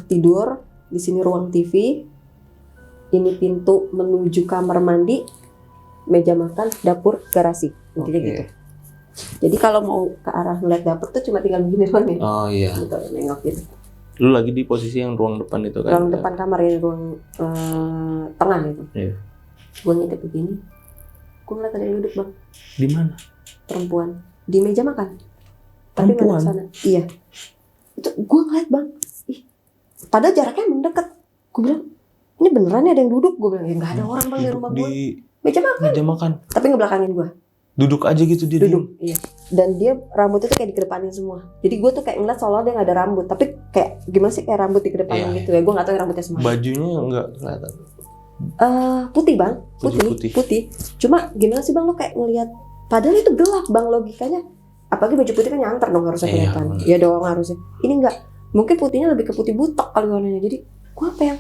tidur, di sini ruang TV, ini pintu menuju kamar mandi, meja makan, dapur, garasi, intinya gitu. Jadi kalau mau ke arah ngeliat dapur tuh cuma tinggal begini doang ya. Oh iya. Gitu, nengokin. Lu lagi di posisi yang ruang depan itu kan? Ruang depan kamar ya, ruang tengah gitu. Iya. Gue ngintip begini, gue ngeliat ada yang duduk bang. Di mana? Perempuan di meja makan. Tapi Perempuan? mana sana? Iya. Itu gue ngeliat bang. Ih, padahal jaraknya emang deket. Gue bilang, ini beneran ada yang duduk? Gue bilang, ya nggak ada orang bang di rumah gue. Di Meja makan. meja makan. Tapi ngebelakangin gue. Duduk aja gitu dia. Duduk. Iya. Dan dia rambutnya tuh kayak dikedepanin semua. Jadi gue tuh kayak ngeliat seolah dia nggak ada rambut. Tapi kayak gimana sih kayak rambut dikedepanin Iya. gitu ya. Gue nggak tahu yang rambutnya semua. Bajunya nggak kelihatan. Putih bang. Putih. Putih. Cuma gimana sih bang lo kayak ngeliat. Padahal itu gelap bang logikanya. Apalagi baju putih kan nyantar dong harusnya kelihatan. Iya dong harusnya. Ini enggak. Mungkin putihnya lebih ke putih butek kali warnanya. Jadi gue apa yang?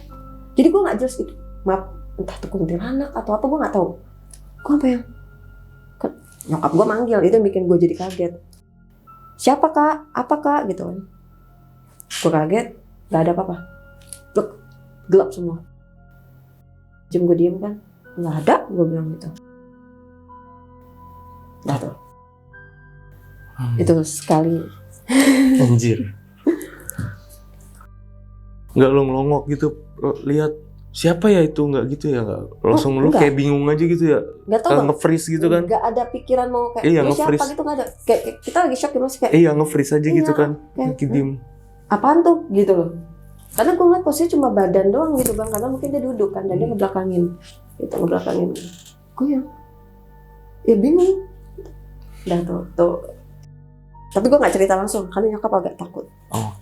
Jadi gue nggak jelas itu. Maaf, entah itu kuntilanak atau apa gue nggak tahu. Gue apa yang? Nyokap gue manggil, itu yang bikin gue jadi kaget. Siapa kak? Apa kak? Gitu kan. Gue kaget, nggak ada apa-apa. Look, gelap semua. Jam gue diem kan, nggak ada. Gue bilang gitu. Nah tuh. Itu sekali. Anjir. Nggak lo ngelongok gitu, lihat siapa ya itu, nggak gitu ya, nggak langsung lu kayak bingung aja gitu ya, Nggak tahu bang. nge-freeze gitu kan? Nggak ada pikiran mau kayak Iya, lu siapa nge-freeze. gitu, nggak ada. Kayak kita lagi shock gitu kayak. Iya, nge-freeze aja Iya, gitu kan, kayak, lagi diem. Apaan tuh gitu loh. Karena gue ngeliat posisinya cuma badan doang gitu bang, karena mungkin dia duduk kan dan dia ngebelakangin, gitu ngebelakangin. Gue ya bingung. Dah tuh. Tapi gue nggak cerita langsung, karena nyokap agak takut. Oh.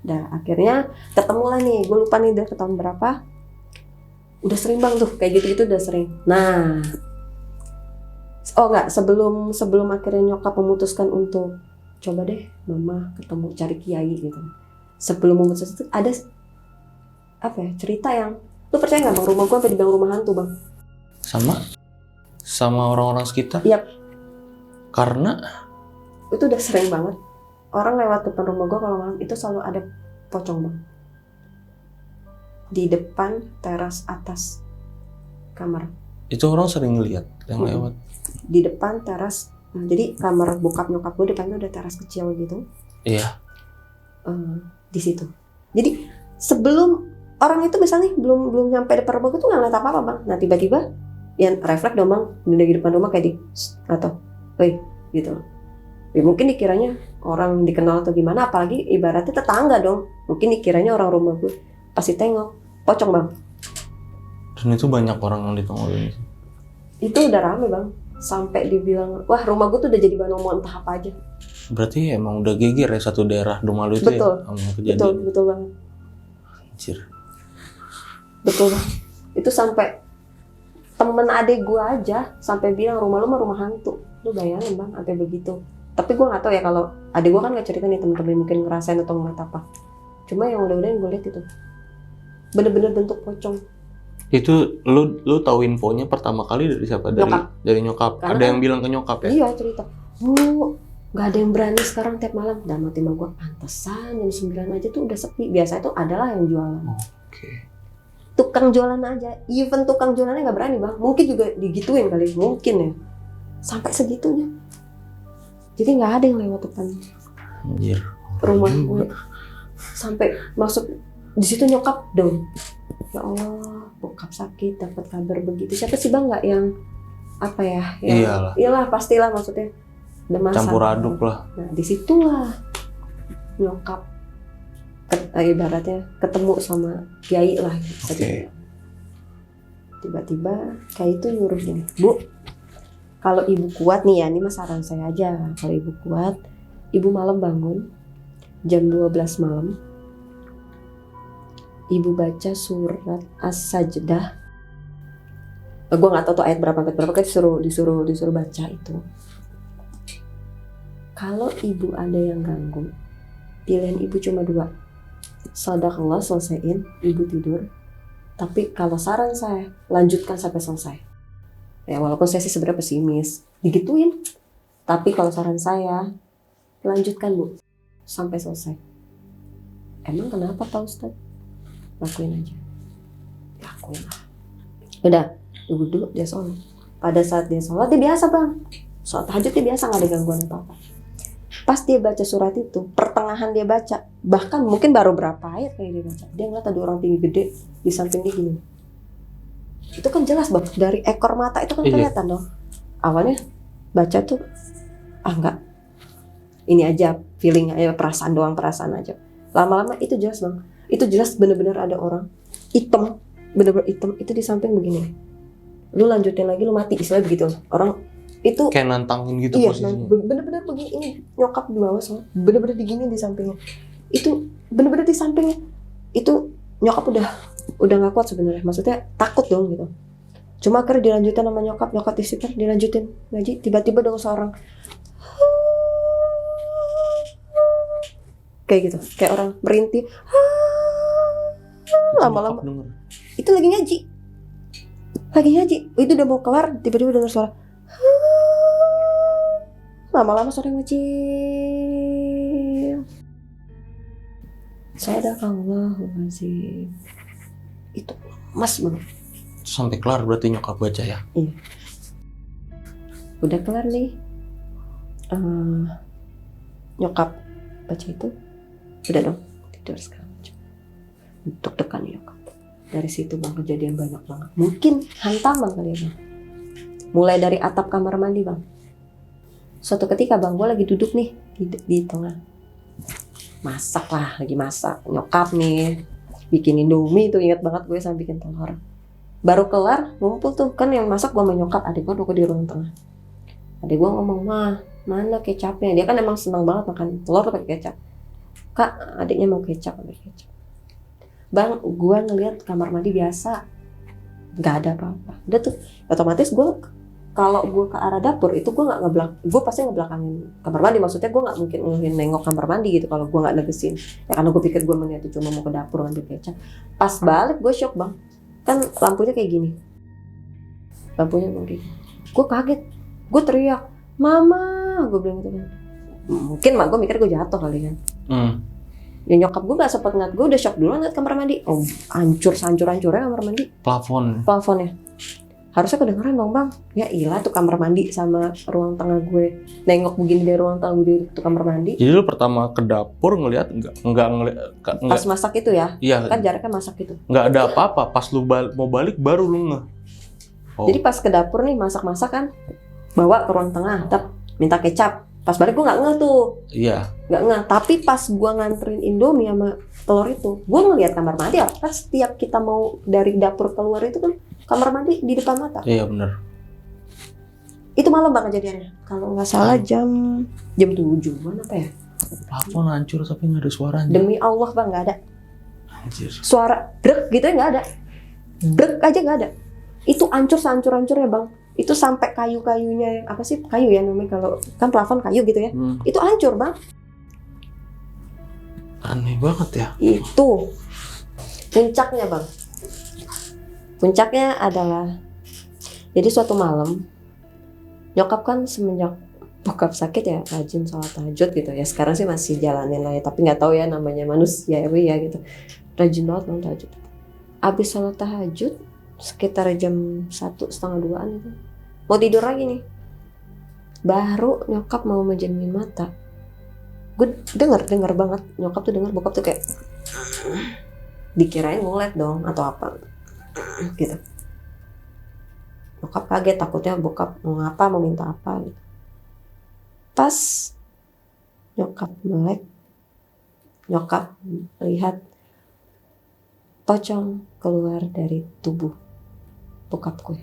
Dah akhirnya ketemu lah nih, gue lupa nih udah ke tahun berapa. Udah sering bang tuh, kayak gitu-gitu udah sering. Nah, sebelum akhirnya nyokap memutuskan untuk coba deh mama ketemu cari kiai gitu. Sebelum memutuskan itu ada cerita yang, lu percaya nggak bang, rumah gue sampai dibilang rumah hantu bang. Sama orang-orang sekitar? Yap. Karena itu udah sering banget. Orang lewat depan rumah gue kalau malam itu selalu ada pocong bang. Di depan teras atas kamar. itu orang sering ngeliat yang lewat. Di depan teras. Nah, jadi kamar bokap nyokap gue depannya ada teras kecil gitu. Iya. Di situ. Jadi sebelum orang itu misalnya belum nyampe depan rumah gue tuh nggak ngeliat apa-apa bang. Nah tiba-tiba yang refleks dong bang, di depan rumah kayak atau, woi gitu. Ya, mungkin dikiranya orang dikenal atau gimana, apalagi ibaratnya tetangga dong. Mungkin dikiranya orang rumah gue, pasti tengok, pocong bang. Dan itu banyak orang yang ditongolin. Itu udah rame bang, sampai dibilang, wah rumah gue tuh udah jadi bahan omongan entah apa aja. Berarti emang udah geger ya satu daerah Domalu itu. Betul. Ya? Sama kejadian. Betul banget. Anjir. Betul bang. Itu sampai temen adek gue aja sampai bilang rumah lu mah rumah hantu. Lu bayangin bang, sampai begitu. Tapi gue nggak tahu ya, kalau adek gue kan nggak cerita nih temen-temen mungkin ngerasain atau ngeliat apa. Cuma yang udah yang gue lihat itu bener-bener bentuk pocong. Itu lu tahu infonya pertama kali dari siapa? Dari nyokap. Karena ada yang bilang ke nyokap ya? Iya cerita. Bu, nggak ada yang berani sekarang tiap malam. Dan mati mah gue pantesan jam 9 aja tuh udah sepi. Biasanya tuh adalah yang jualan. Oke. Tukang jualan aja, even tukang jualannya nggak berani bang. Mungkin juga digituin kali, mungkin ya. Sampai segitunya. Jadi nggak ada yang lewat depan Anjir. rumah gue. Sampai masuk di situ nyokap dong. Ya Allah, bokap sakit dapat kabar begitu. Siapa sih bang nggak yang apa ya? Yang, iyalah pastilah maksudnya. Campur aduk lah. Nah disitulah nyokap ibaratnya ketemu sama kiai lah. Oke. Tiba-tiba kiai itu nyuruh gini, Bu, kalau ibu kuat nih ya, ini mas saran saya aja. Kalau ibu kuat, ibu malam bangun jam 12 malam. Ibu baca surat As-Sajdah. Gue nggak tahu tuh ayat berapa kan disuruh baca itu. Kalau ibu ada yang ganggu, pilihan ibu cuma 2. Sadaqallah, selesaiin, ibu tidur. Tapi kalau saran saya, lanjutkan sampai selesai. Ya walaupun saya sih sebenarnya pesimis, digituin. Tapi kalau saran saya, lanjutkan bu, sampai selesai. Emang kenapa Pak Ustadz? Lakuin aja. Lakuin lah. Udah, duduk dia sholat. Pada saat dia sholat, dia biasa bang. Sholat tahajud dia biasa, gak ada gangguan apa-apa. Pas dia baca surat itu, pertengahan dia baca, bahkan mungkin baru berapa ayat kayak dia baca, dia ngeliat ada orang tinggi gede di samping dia gini. Itu kan jelas bang, dari ekor mata itu kan kelihatan dong. Awalnya baca tuh, enggak, ini aja feeling aja, perasaan aja. Lama-lama itu jelas bang, itu jelas bener-bener ada orang hitam, bener-bener hitam itu di samping begini. Lu lanjutin lagi lu mati, istilah begitu. Orang itu kayak nantangin gitu posisinya. Bener-bener begini, ini nyokap di bawah soalnya, bener-bener begini di sampingnya. Itu bener-bener di sampingnya. Itu nyokap udah nggak kuat sebenarnya, maksudnya takut dong gitu. Cuma akhirnya dilanjutin sama nyokap istighfar, dilanjutin ngaji, tiba-tiba dong seorang kayak gitu, kayak orang merintih. Lama-lama itu lagi ngaji, itu udah mau kelar, tiba-tiba dengar suara. Lama-lama suara yang kecil. Sadaqallahul-azim. Itu mas banget. Sampai kelar berarti nyokap baca ya? Iya. Udah kelar nih. Nyokap baca itu. Udah dong, tidur sekarang. Untuk tekan nyokap. Dari situ bang kejadian banyak banget. Mungkin hantaman kali ya bang. Mulai dari atap kamar mandi bang. Suatu ketika bang, gue lagi duduk nih di tengah. Lagi masak. Nyokap nih bikin Indomie tuh, ingat banget gue sambil bikin telur. Baru kelar, ngumpul tuh. Kan yang masak gue sama nyokap, adik gue duduk di ruang tengah. Adik gue ngomong, "Mah, mana kecapnya?" Dia kan emang senang banget makan telur pakai kecap. "Kak, adiknya mau kecap." Bang, gue ngeliat kamar mandi biasa. Gak ada apa-apa. Udah tuh, otomatis gue kalau gue ke arah dapur itu gue nggak gue pasti ngebelakangin kamar mandi, maksudnya gue nggak mungkin nengok kamar mandi gitu kalau gue nggak negesin ya, karena gue pikir gue meniat cuma mau ke dapur ngambil kecap. Pas balik gue shock bang, kan lampunya kayak gini, gue kaget, gue teriak, "Mama," gue bilang gitu kan. Mungkin mak gue mikir gue jatuh kali kan. Ya nyokap gue nggak sempet ngeliat, gue udah shock dulu ngeliat kamar mandi. Oh, hancurnya kamar mandi, plafonnya. Harusnya kedengeran dong bang. Ya ilah tuh kamar mandi sama ruang tengah gue. Nengok begini dari ruang tengah gue tuh kamar mandi. Jadi lu pertama ke dapur ngelihat nggak ngeliat Pas masak itu ya, iya, kan jaraknya masak itu. nggak ada apa-apa. Pas lu mau balik baru lu ngeh. Oh. Jadi pas ke dapur nih masak-masak kan, bawa ke ruang tengah, minta kecap. Pas balik gue nggak ngeh tuh. Iya. Nggak ngeh. Tapi pas gue nganterin Indomie sama telur itu, gue ngeliat kamar mandi. Pas setiap kita mau dari dapur keluar itu kan kamar mandi di depan mata. Iya benar. Itu malam banget kejadiannya. Kalau nggak salah jam 7-an apa ya? Plafon hancur tapi nggak ada suaranya. Demi Allah bang nggak ada. Anjir. Suara brek gitu ya nggak ada. Brek aja nggak ada. Itu hancur sehancur-hancurnya bang. Itu sampai kayu-kayunya apa sih kayu ya namanya kalau kan plafon kayu gitu ya. Itu hancur bang. Aneh banget ya. Itu puncaknya bang. Puncaknya adalah jadi suatu malam nyokap kan semenjak bokap sakit ya rajin sholat tahajud gitu ya. Sekarang sih masih jalanin lah ya, tapi nggak tahu ya namanya manusia ya gitu. Rajin banget bangun tahajud. Abis sholat tahajud sekitar jam 1:30-an itu mau tidur lagi nih. Baru nyokap mau menjamin mata. Gue denger banget nyokap tuh denger bokap tuh kayak dikirain ngulet dong atau apa gitu. Nyokap kaget takutnya bokap mau ngapa mau minta apa gitu. Pas nyokap melek, nyokap lihat pocong keluar dari tubuh bokap gue.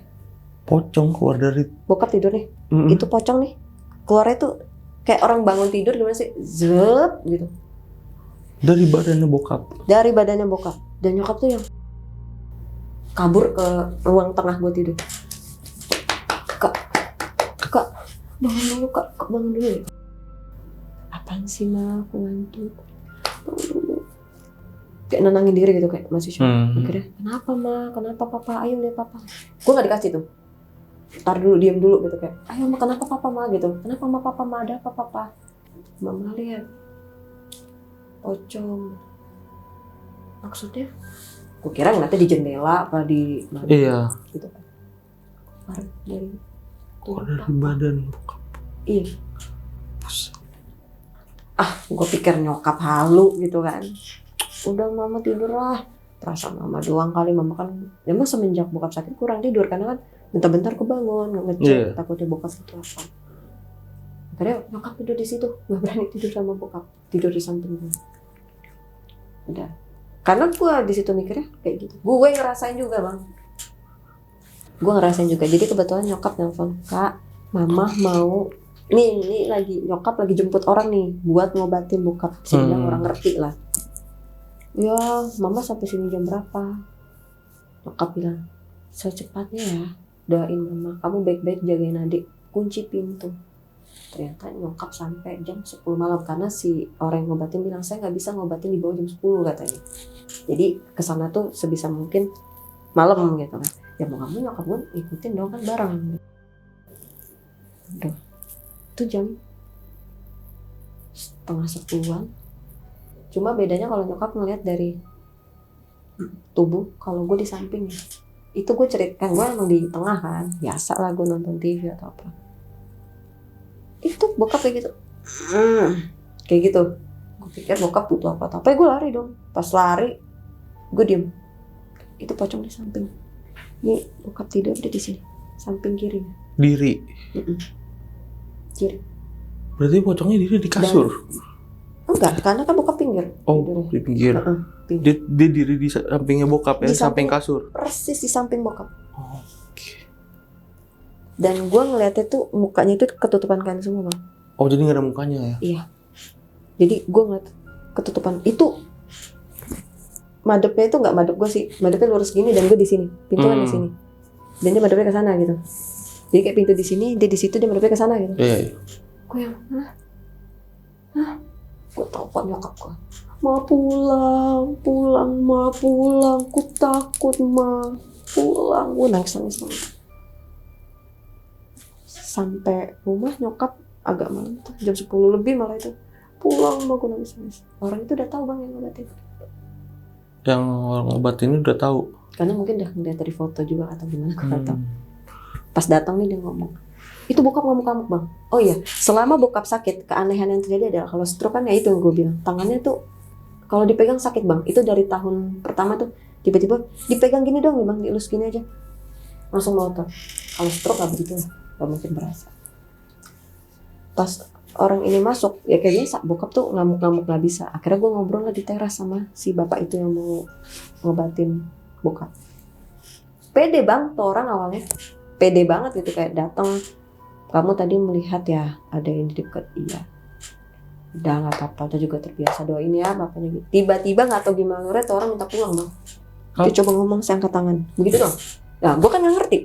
Pocong keluar dari Bokap tidur nih, itu pocong nih keluarnya tuh kayak orang bangun tidur gimana sih, zep gitu. Dari badannya bokap. Dari badannya bokap. Dan nyokap tuh yang kabur ke ruang tengah gue tidur. Kak, bangun dulu kak bangun dulu ya. Apaan sih ma, aku ngantuk. Bangun dulu. Kayak nenangin diri gitu kayak masih shock. Akhirnya, kenapa ma, kenapa papa, ayo lihat papa. Gue gak dikasih tuh. Ntar dulu, diam dulu gitu kayak, ayo ma kenapa papa ma gitu. Kenapa ma papa ma, ada apa papa. Mama lihat pocong. Maksudnya gue kira ngeliatnya di jendela apa di mana Iya. gitu kan. Keluar dari Keluar dari badan bokap. Iya. Gue pikir nyokap halu gitu kan. Udah mama tidur lah. Perasaan mama doang kali, mama kan memang semenjak bokap sakit kurang tidur karena kan bentar-bentar kebangun ngecek takutnya bokap itu apa. Akhirnya nyokap tidur di situ, gak berani tidur sama bokap, tidur di samping gue. Udah. Karena gue di situ mikirnya kayak gitu. Gue ngerasain juga bang. Gue ngerasain juga. Jadi kebetulan nyokap nelfon, kak, mama mau nih lagi nyokap lagi jemput orang nih buat ngobatin bokap. Sehingga orang ngerti lah. Ya, mama sampai sini jam berapa? Nyokap bilang, secepatnya ya. Doain mama, kamu baik-baik jagain adik. Kunci pintu. Ternyata nyokap sampai jam 10 malam karena si orang yang ngobatin bilang saya nggak bisa ngobatin di bawah jam 10 katanya. Jadi kesana tuh sebisa mungkin malam gitu kan. Ya mau kamu nyokap gue ikutin dong kan bareng. Udah. Itu jam 9:30-an. Cuma bedanya kalau nyokap ngeliat dari tubuh, kalau gue di samping. Itu gue ceritakan, gue emang di tengah kan. Biasa lah gue nonton TV atau apa. Itu bokap kayak gitu. Kayak gitu. Gue pikir bokap butuh apa. Tapi gue lari dong. Pas lari, gue diem. Itu pocong di samping. Ini bokap tidur dia di sini. Samping kiri. Diri. Kiri. Berarti pocongnya diri di kasur? Enggak, karena kan bokap pinggir. Oh, di pinggir. Pinggir. Dia diri di sampingnya bokap ya, Di samping samping kasur. Persis di samping bokap. Oh, oke. Dan gue ngeliatnya tuh mukanya itu ketutupan kain semua bang. Oh, jadi nggak ada mukanya ya? Iya. Jadi gue ngeliat ketutupan itu. Madepnya itu nggak madep gue sih. Madepnya lurus gini dan gue di sini. Pintu kan di sini. Dan dia madepnya ke sana gitu. Jadi kayak pintu di sini, dia di situ, dia madepnya ke sana gitu. Iya. Gue yang, hah? Gue telepon nyokap gue. Ma pulang, ma pulang. Ku takut ma pulang. Gue nangis. Sampai rumah nyokap agak malam tuh, jam 10 lebih malah itu. Pulang ma, gue nangis. Orang itu udah tahu bang yang ngobatin. Yang orang obat ini udah tahu. Karena mungkin udah ngeliat dari foto juga atau gimana, gue nggak tahu. Pas datang nih dia ngomong, itu bokap ngamuk-ngamuk bang. Oh iya, selama bokap sakit, keanehan yang terjadi adalah kalau stroke kan ya itu yang gue bilang, tangannya tuh kalau dipegang sakit bang. Itu dari tahun pertama tuh tiba-tiba dipegang gini dong nih bang, dielus gini aja langsung melotot. Kalau stroke nggak begitu lah, nggak mungkin berasa. Pas orang ini masuk ya kayaknya bokap tuh ngamuk-ngamuk nggak bisa. Akhirnya gue ngobrol lah di teras sama si bapak itu yang mau ngobatin bokap. Pede bang tuh orang awalnya, pede banget gitu, kayak datang, kamu tadi melihat ya ada yang di dekat, iya udah nggak apa-apa, itu juga terbiasa, doain ya bapaknya gitu. Tiba-tiba nggak tahu gimana tuh orang minta pulang bang. Dia coba ngomong saya angkat tangan begitu dong. Nah gue kan nggak ngerti.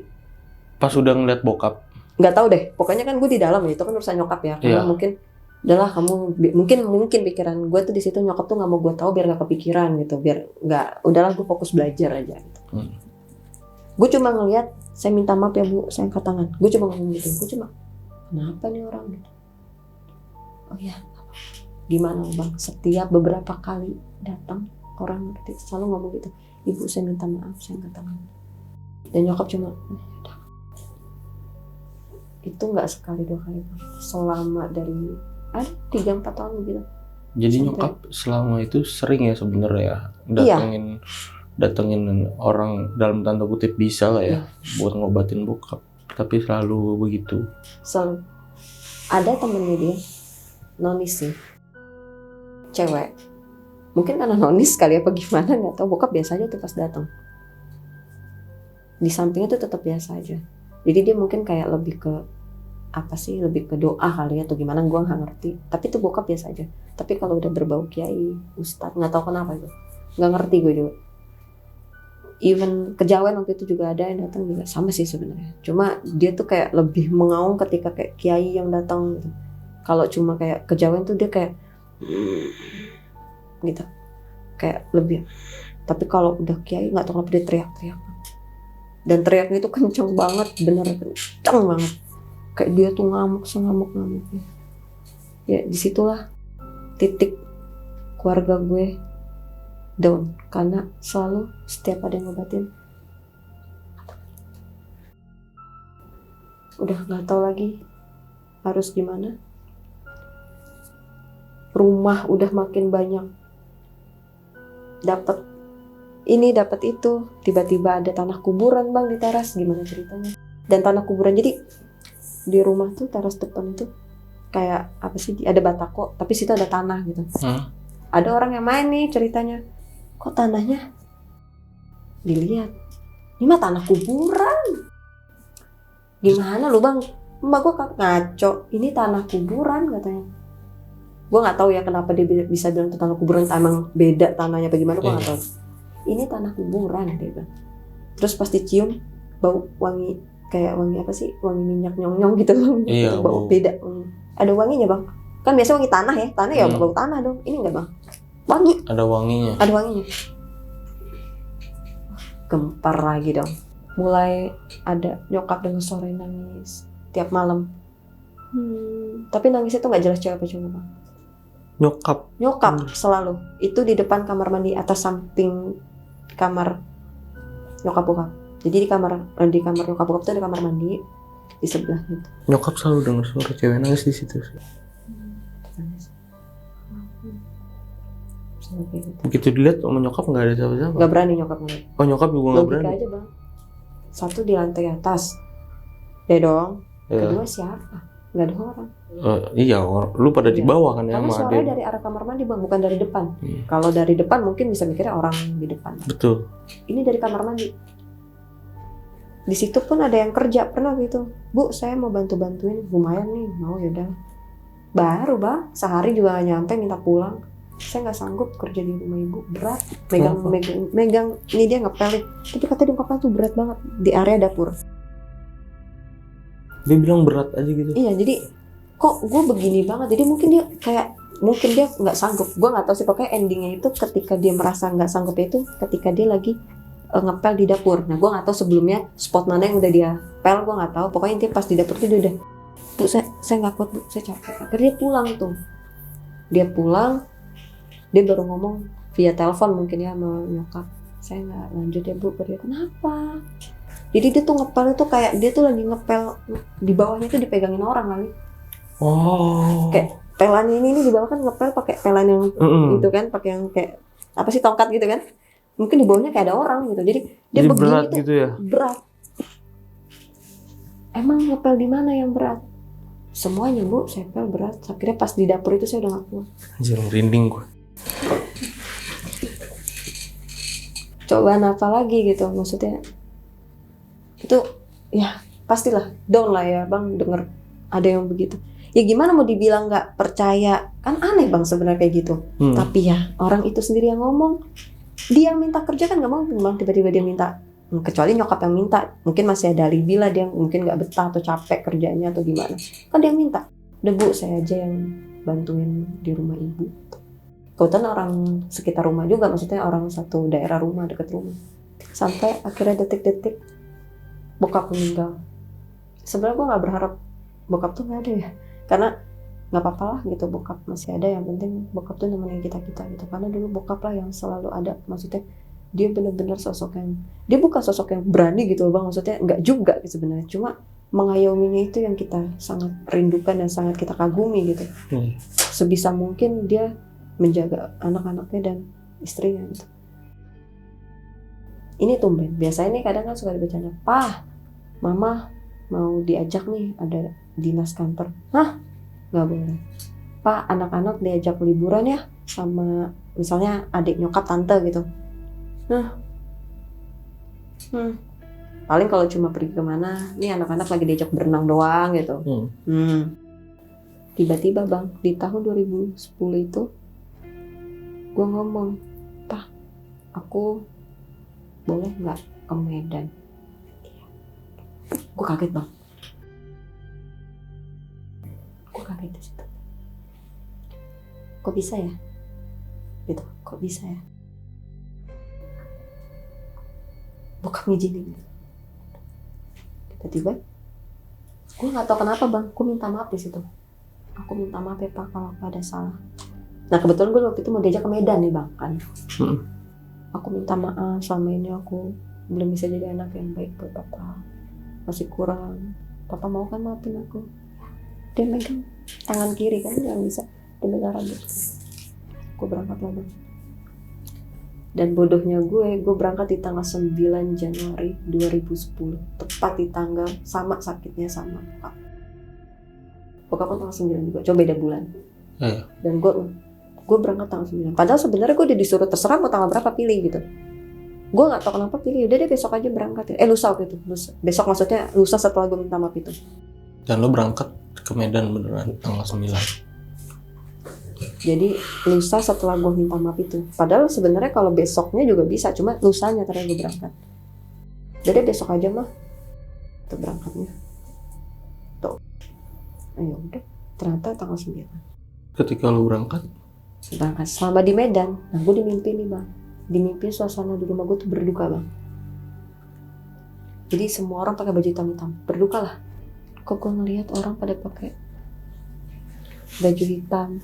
Pas udah ngeliat bokap, Nggak tahu deh, pokoknya kan gue di dalam ya, itu kan urusan nyokap ya, karena mungkin udahlah kamu mungkin pikiran gue tuh di situ, nyokap tuh nggak mau gue tahu biar nggak kepikiran gitu, biar nggak, udahlah gue fokus belajar aja gitu. Gue cuma ngeliat, saya minta maaf ya bu, saya angkat tangan. Gue cuma ngomong gitu, gue cuma kenapa nih orang gitu. Oh ya, gimana bang? Setiap beberapa kali datang orang selalu ngomong gitu, ibu saya minta maaf, saya angkat tangan. Dan nyokap cuma udah. Itu nggak sekali 2 kali bang, selama dari ada 3-4 tahun gitu. Jadi nyokap selama itu sering ya sebenarnya ya datengin orang dalam tanda kutip bisa lah ya buat ngobatin bokap, tapi selalu begitu. Selalu. Ada temennya dia, nonis sih, cewek. Mungkin karena nonis kali apa gimana, nggak tahu, bokap biasa aja tuh pas datang. Di sampingnya tuh tetap biasa aja. Jadi dia mungkin kayak lebih ke apa sih, lebih ke doa kali ya atau gimana, gue nggak ngerti. Tapi tuh bokap biasa aja. Tapi kalau udah berbau kiai, ustadz, nggak tahu kenapa itu, nggak ngerti gue juga. Even kejawen waktu itu juga ada yang datang juga sama sih sebenarnya. Cuma dia tuh kayak lebih mengaung ketika kayak kiai yang datang gitu. Kalau cuma kayak kejawen tuh dia kayak gitu, kayak lebih. Tapi kalau udah kiai nggak tahu kenapa dia teriak-teriak. Dan teriaknya itu kenceng banget, bener kenceng banget. Kayak dia tuh ngamuk-ngamuknya. Ya disitulah titik keluarga gue down, karena selalu setiap ada yang ngobatin udah nggak tahu lagi harus gimana. Rumah udah makin banyak, dapat ini dapat itu, tiba-tiba ada tanah kuburan bang di teras, gimana ceritanya? Dan tanah kuburan, jadi di rumah tuh teras depan itu kayak apa sih, ada batako tapi situ ada tanah gitu. Ada orang yang main nih ceritanya, kok tanahnya dilihat, ini mah tanah kuburan. Gimana lu bang? Mbak gue ngaco, ini tanah kuburan katanya. Gue nggak tahu ya kenapa dia bisa bilang itu tanah kuburan, emang beda tanahnya bagaimana, gue nggak tahu. Ini tanah kuburan dia bilang. Terus pas dicium bau wangi, kayak wangi apa sih, wangi minyak nyong-nyong gitu, iya, bau beda. Ada wanginya bang, kan biasa wangi tanah ya, tanah ya bau tanah dong. Ini enggak bang, wangi, ada wanginya. Gempar lagi dong. Mulai ada nyokap dengan sore nangis tiap malam. Tapi nangisnya tuh nggak jelas cewek apa cowok bang. Nyokap selalu. Itu di depan kamar mandi, atas samping kamar nyokap bokap. Jadi di kamar nyokap bokap tuh ada kamar mandi di sebelah itu. Nyokap selalu dengar suara cewek nangis di situ. Begitu dilihat sama nyokap nggak ada siapa-siapa. Nggak berani nyokap ngeliat. Oh nyokap juga nggak berani. Logika aja bang. Satu di lantai atas, ya dong. Kedua siapa? Nggak ada orang. Iya, lu pada di bawah kan ya. Karena suaranya dari arah kamar mandi bang, bukan dari depan. Kalau dari depan mungkin bisa mikirnya orang di depan. Betul. Ini dari kamar mandi. Di situ pun ada yang kerja pernah gitu. Bu, saya mau bantuin, lumayan nih, mau yaudah. Baru bang, sehari juga nggak nyampe, minta pulang. Saya nggak sanggup kerja di rumah ibu, berat. Megang ini dia ngepel. Tapi katanya ngepel tuh berat banget di area dapur. Dia bilang berat aja gitu. Iya, jadi kok gue begini banget. Jadi mungkin dia nggak sanggup. Gue nggak tahu sih, pokoknya endingnya itu ketika dia merasa nggak sanggup itu ketika dia lagi ngepel di dapur. Nah gue nggak tahu sebelumnya spot mana yang udah dia pel, gue nggak tahu. Pokoknya intinya pas di dapur itu dia udah, bu saya nggak kuat bu, saya capek. Akhirnya dia pulang tuh. Dia pulang, dia baru ngomong via telepon mungkin ya sama nyokap, saya nggak lanjut ya bu. Dia kenapa? Jadi dia tuh ngepel itu kayak dia tuh lagi ngepel, di bawahnya tuh dipegangin orang kali. Kayak pelan ini di bawah kan ngepel pakai pelan yang gitu kan, pakai yang kayak apa sih, tongkat gitu kan. Mungkin di bawahnya kayak ada orang gitu. Jadi dia begini berat tuh gitu ya. berat. Emang ngepel di mana yang berat? Semuanya Bu, saya pel berat. Akhirnya pas di dapur itu saya udah gak kuat. Anjir, merinding gue. Cobaan apa lagi gitu, maksudnya itu ya pastilah down lah ya Bang denger ada yang begitu. Ya gimana mau dibilang nggak percaya, kan aneh Bang sebenarnya kayak gitu. Tapi ya orang itu sendiri yang ngomong, dia yang minta kerja kan nggak mau Bang tiba-tiba dia minta, kecuali nyokap yang minta, mungkin masih ada alibi lah, dia mungkin nggak betah atau capek kerjanya atau gimana, kan dia yang minta. Udah Bu, saya aja yang bantuin di rumah ibu. Kebetulan orang sekitar rumah juga, maksudnya orang satu daerah rumah, dekat rumah. Sampai akhirnya detik-detik bokap meninggal. Sebenarnya gue nggak berharap bokap tuh nggak ada ya, karena nggak apa-apa lah gitu, bokap masih ada, yang penting bokap tuh nemenin kita gitu. Karena dulu bokap lah yang selalu ada, maksudnya dia benar-benar sosok yang, dia bukan sosok yang berani gitu Bang, maksudnya nggak juga gitu sebenarnya, cuma mengayominya itu yang kita sangat rindukan dan sangat kita kagumi gitu. Sebisa mungkin dia menjaga anak-anaknya dan istrinya gitu. Ini tumben, biasanya nih kadang kan suka dibacanya, "Pah, Mama mau diajak nih ada dinas kantor." Hah? Nggak boleh. "Pak, anak-anak diajak liburan ya sama misalnya adik nyokap tante gitu." Paling kalau cuma pergi kemana, nih anak-anak lagi diajak berenang doang gitu. Tiba-tiba Bang, di tahun 2010 itu gue ngomong, "Pak, aku boleh nggak ke Medan?" Gue kaget Bang. Gue kaget di situ. Kok bisa ya? Gitu. Kok bisa ya? Bokap ngizinin. Tiba-tiba, gue nggak tahu kenapa Bang, gue minta maaf di situ. Aku minta maaf ya Pak kalau ada salah. Nah kebetulan gue waktu itu mau diajak ke Medan nih Bang kan. Aku minta maaf, selama ini aku belum bisa jadi anak yang baik buat Papa, masih kurang. Papa mau kan maafin aku? Dia megang tangan kiri kan, yang bisa dia megang rambut. Gue berangkat lah Bang. Dan bodohnya gue berangkat di tanggal 9 Januari 2010, tepat di tanggal sama sakitnya sama Pak. Bokap kan tanggal 9 juga, coba beda bulan. Dan gue berangkat tanggal 9. Padahal sebenarnya gue udah disuruh terserah mau tanggal berapa pilih gitu. Gue nggak tahu kenapa pilih. Udah deh besok aja berangkat. Lusa gitu. Besok maksudnya lusa setelah gue minta maaf itu. Dan lo berangkat ke Medan beneran tanggal 9. Jadi lusa setelah gue minta maaf itu. Padahal sebenarnya kalau besoknya juga bisa, cuma lusanya ternyata gue berangkat. Udah deh besok aja mah. Itu berangkatnya. Tuh. Ayo udah. Ternyata tanggal 9. Ketika lo berangkat Selama di Medan, nah gue dimimpi nih Bang. Dimimpi suasana di rumah gue tuh berduka Bang. Jadi semua orang pakai baju hitam-hitam, berduka lah. Kok gue ngelihat orang pada pakai baju hitam.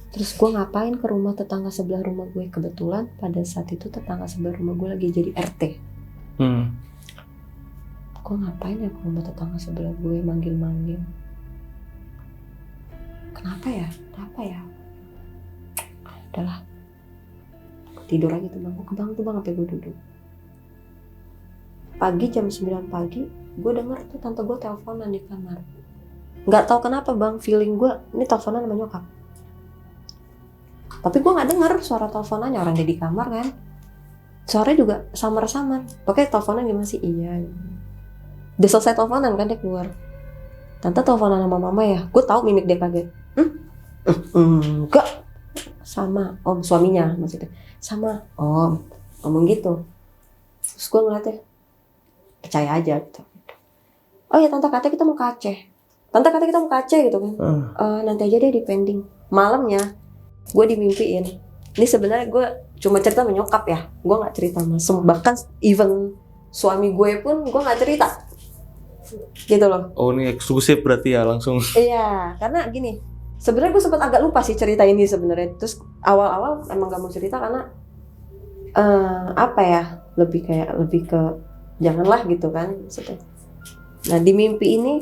Terus gue ngapain ke rumah tetangga sebelah rumah gue. Kebetulan pada saat itu tetangga sebelah rumah gue lagi jadi RT. Gue ngapain ya ke rumah tetangga sebelah gue, manggil-manggil. Kenapa ya? Udahlah, tidur aja tuh Bang. Gue kebangun tuh Bang sampai gue duduk. Pagi jam 9 pagi gue denger tuh tante gue teleponan di kamar. Gak tahu kenapa Bang, feeling gue ini teleponan sama nyokap. Tapi gue gak denger suara teleponannya, orang dia di kamar kan. Suaranya juga samar-samar. Pokoknya teleponan gimana sih? Iya. Udah selesai teleponan kan dia keluar. Tante teleponan sama mama ya? Gue tahu mimik dia kaget. Enggak. Sama om suaminya maksudnya. Sama om. Ngomong gitu. Terus gue ngeliatnya, percaya aja gitu. Oh ya tante katanya kita mau ke Aceh. Tante katanya kita mau ke Aceh gitu kan. Nanti aja deh depending. Malamnya gue dimimpiin. Ini sebenarnya gue cuma cerita sama nyokap ya. Gue gak cerita sama bahkan even suami gue pun gue gak cerita. Gitu loh. Oh ini eksklusif berarti ya langsung. Iya, karena gini. Sebenarnya gue sempat agak lupa sih cerita ini sebenarnya. Terus awal-awal emang gak mau cerita karena apa ya? Lebih ke janganlah gitu kan maksudnya. Nah di mimpi ini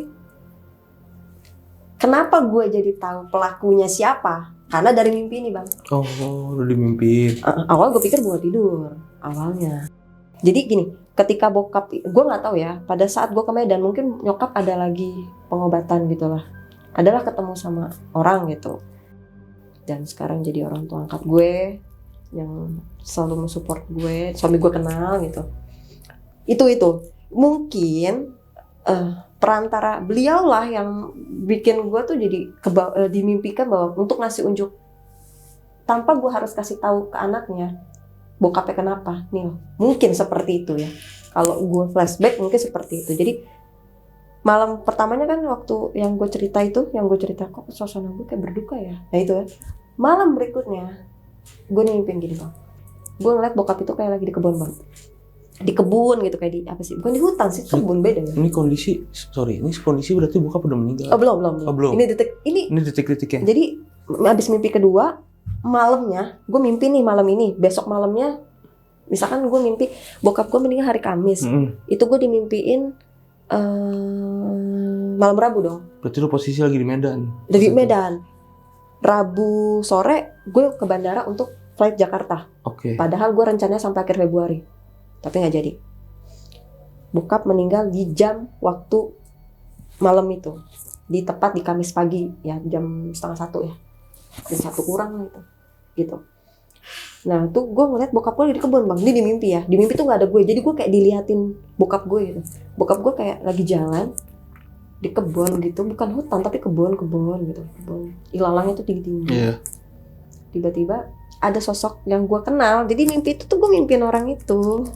kenapa gue jadi tahu pelakunya siapa? Karena dari mimpi ini bang. Oh, udah dimimpiin. Awal gue pikir gue tidur awalnya. Jadi gini, ketika bokap, gue nggak tahu ya. Pada saat gue ke Medan, mungkin nyokap ada lagi pengobatan gitulah. Adalah ketemu sama orang gitu. Dan sekarang jadi orang tua angkat gue, yang selalu mensupport gue, suami gue kenal gitu. Itu mungkin perantara beliau lah yang bikin gue tuh jadi dimimpikan bahwa untuk ngasih unjuk tanpa gue harus kasih tahu ke anaknya bokapnya kenapa nih, mungkin seperti itu ya. Kalau gue flashback mungkin seperti itu. Jadi malam pertamanya kan waktu yang gue cerita kok suasana gue kayak berduka ya. Nah itu ya. Malam berikutnya gue mimpiin gini bang, gue ngeliat bokap itu kayak lagi di kebun bang, di kebun gitu kayak di apa sih, bukan di hutan sih, kebun beda ya. Ini kondisi berarti bokap udah meninggal. Belum. Ini detik-detiknya. Jadi abis mimpi kedua malamnya, gue mimpi nih malam ini, besok malamnya, misalkan gue mimpi bokap gue meninggal hari Kamis, itu gue dimimpiin malam Rabu dong. Berarti lu posisi lagi di Medan. Dari Medan. Rabu sore gue ke bandara untuk flight Jakarta. Oke. Padahal gue rencananya sampai akhir Februari, tapi nggak jadi. Bokap meninggal di jam waktu malam itu, di tepat di Kamis pagi ya, jam 12:30 ya, jam 1 kurang lah itu, gitu. Nah tuh gue ngeliat bokap gue di kebun bang, ini di mimpi ya, di mimpi tuh nggak ada gue, jadi gue kayak diliatin bokap gue gitu. Bokap gue kayak lagi jalan di kebun gitu, bukan hutan tapi kebun gitu, kebun ilalangnya tuh tinggi-tinggi. Yeah. Tiba-tiba ada sosok yang gue kenal, jadi mimpi itu tuh gue mimpiin orang itu.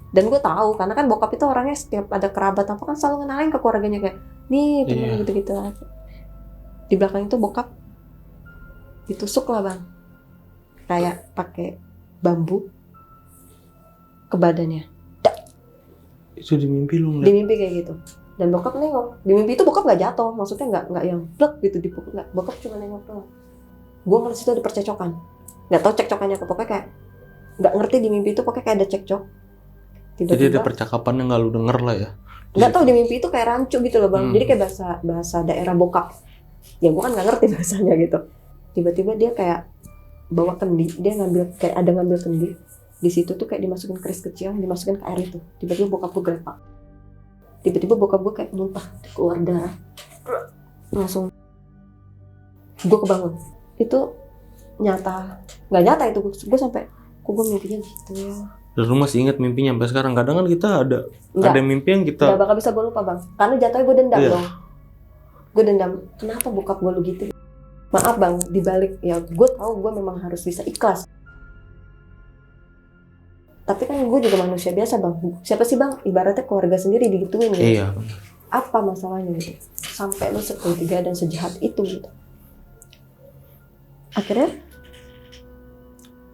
Dan gue tahu karena kan bokap itu orangnya setiap ada kerabat apa kan selalu ngenalin ke keluarganya kayak nih temen gitu-gitu. Di belakang itu bokap ditusuk lah bang, kayak pakai bambu ke badannya. Itu di mimpi lu ngeliat? Di mimpi kayak gitu. Dan bokap nengok. Di mimpi itu bokap nggak jatuh, maksudnya nggak yang blek gitu dipukul, nggak. Bokap cuma nengok doang. Gue ngeliat situ ada percecokan. Nggak tahu cekcokannya apa, pokoknya kayak nggak ngerti di mimpi itu pokoknya kayak ada cekcok. Tiba-tiba, jadi ada percakapan yang nggak lu denger lah ya? Nggak tahu di mimpi itu kayak rancu gitu loh bang. Jadi kayak bahasa daerah bokap. Ya gue kan nggak ngerti bahasanya gitu. Tiba-tiba dia kayak bawa kendi, dia ngambil kendi. Di situ tuh kayak dimasukin keris kecil, dimasukin ke air itu. Tiba-tiba bokap gue grepak. Tiba-tiba bokap gue kayak muntah, keluar darah. Langsung gue kebangun. Itu nyata, nggak nyata itu. Gue sampai, kok gue mimpinya gitu ya. Dan lu masih ingat mimpinya sampai sekarang? Kadang kan kita ada mimpi yang kita nggak bakal bisa gue lupa bang, karena jatuhnya gue dendam dong. Gue dendam, kenapa bokap gue lu gitu? Maaf bang, dibalik ya gue tahu gue memang harus bisa ikhlas. Tapi kan gue juga manusia biasa bang. Siapa sih bang? Ibaratnya keluarga sendiri digituin gitu. Iya. Apa masalahnya gitu? Sampai lu segitiga dan sejahat itu gitu. Akhirnya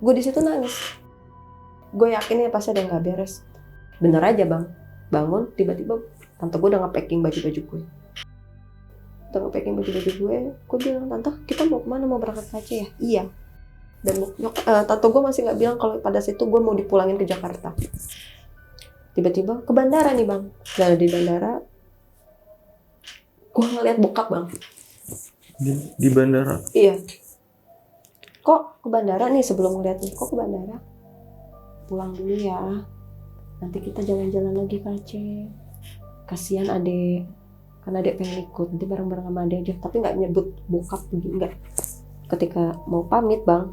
gue di situ nangis. Gue yakin ya pasti ada yang nggak beres. Bener aja bang. Bangun tiba-tiba tante gue udah nge-packing baju-baju gue. Udah nge-packing baju-baju gue. Gue bilang, tante kita mau kemana? Mau berangkat ke Aceh ya? Iya. Dan tante gue masih nggak bilang kalau pada situ gue mau dipulangin ke Jakarta. Tiba-tiba ke bandara nih bang. Dan di bandara gue ngeliat bokap bang. Di bandara? Iya. Kok ke bandara nih, sebelum ngeliat nih, kok ke bandara? Pulang dulu ya. Nanti kita jalan-jalan lagi ke Aceh. Kasihan adek, karena adek pengen ikut. Nanti bareng-bareng sama adek aja. Tapi nggak nyebut bokap begini, nggak. Ketika mau pamit bang,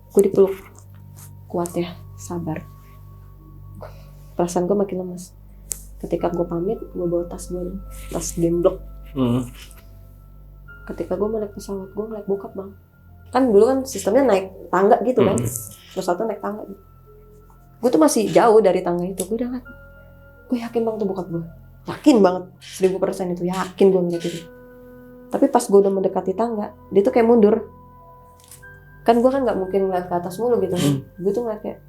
gue dipeluk. Kuat ya, sabar. Perasaan gue makin lemes. Ketika gue pamit, gue bawa tas gue, tas gemblok. Ketika gue mau naik pesawat, gue ngeliat bokap bang. Kan dulu kan sistemnya naik tangga gitu kan. Pesawatnya naik tangga gitu. Gue tuh masih jauh dari tangga itu. Gue udah ngeliat, gue yakin bang tuh bokap gue. Yakin banget, 1000% itu. Yakin gue ngeliat itu. Tapi pas gue udah mendekati tangga, dia tuh kayak mundur. Kan gue kan gak mungkin ngeliat ke atas mulu gitu. Gue tuh ngeliat kayak,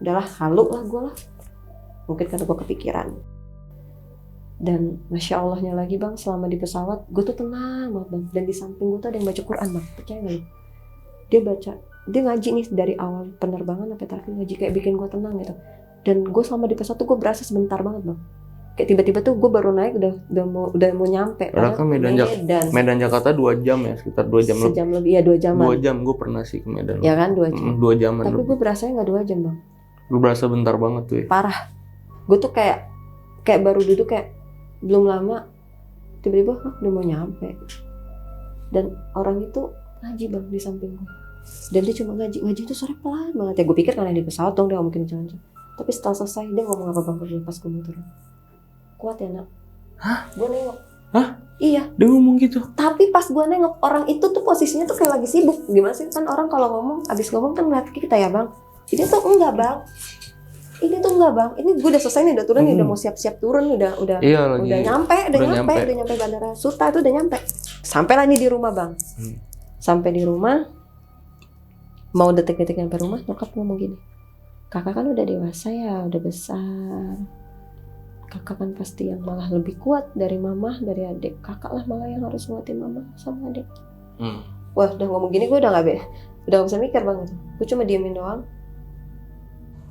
udahlah halu lah gue lah. Mungkin karena gue kepikiran. Dan Masya Allahnya lagi bang, selama di pesawat gue tuh tenang banget bang. Dan di samping gue tuh ada yang baca Quran bang, percaya gak lu? Dia ngaji nih dari awal penerbangan sampai terakhir ngaji, kayak bikin gue tenang gitu. Dan gue selama di pesawat tuh gue berasa sebentar banget bang. Kayak tiba-tiba tuh gue baru naik udah mau nyampe. Padahal kan Medan Jakarta 2 jam ya, sekitar 2 jam Sejam lebih, ya 2 jaman. 2 jam gue pernah sih ke Medan. Ya kan 2 jam. 2 jaman. Tapi gue berasanya nggak 2 jam bang. Gue berasa bentar banget tuh ya. Parah. Gue tuh kayak baru duduk kayak belum lama tiba-tiba udah mau nyampe. Dan orang itu ngaji bang di samping gue. Dan dia cuma ngaji itu suara pelan banget ya. Gue pikir karena di pesawat dong dia nggak mungkin jalan. Tapi setelah selesai dia ngomong apa bang ke gue pas gue mau turun. Kuat ya nak. Hah? Gue nengok. Hah? Iya. Dia ngomong gitu. Tapi pas gue nengok orang itu tuh posisinya tuh kayak lagi sibuk. Gimana sih kan orang kalau ngomong abis ngomong kan ngeliat kita ya bang. Ini tuh enggak bang. Ini gue udah selesai nih, udah turun nih, udah mau siap-siap turun, udah nyampe bandara Suta itu udah nyampe. Sampailah nih di rumah bang. Sampai di rumah, mau detik-detik nyampe rumah, nyokap ngomong gini, kakak kan udah dewasa ya, udah besar. Kakak kan pasti yang malah lebih kuat dari mama, dari adik. Kakak lah malah yang harus nguatin mama sama adik. Wah udah ngomong gini gue udah gak bisa mikir banget. Gue cuma diemin doang.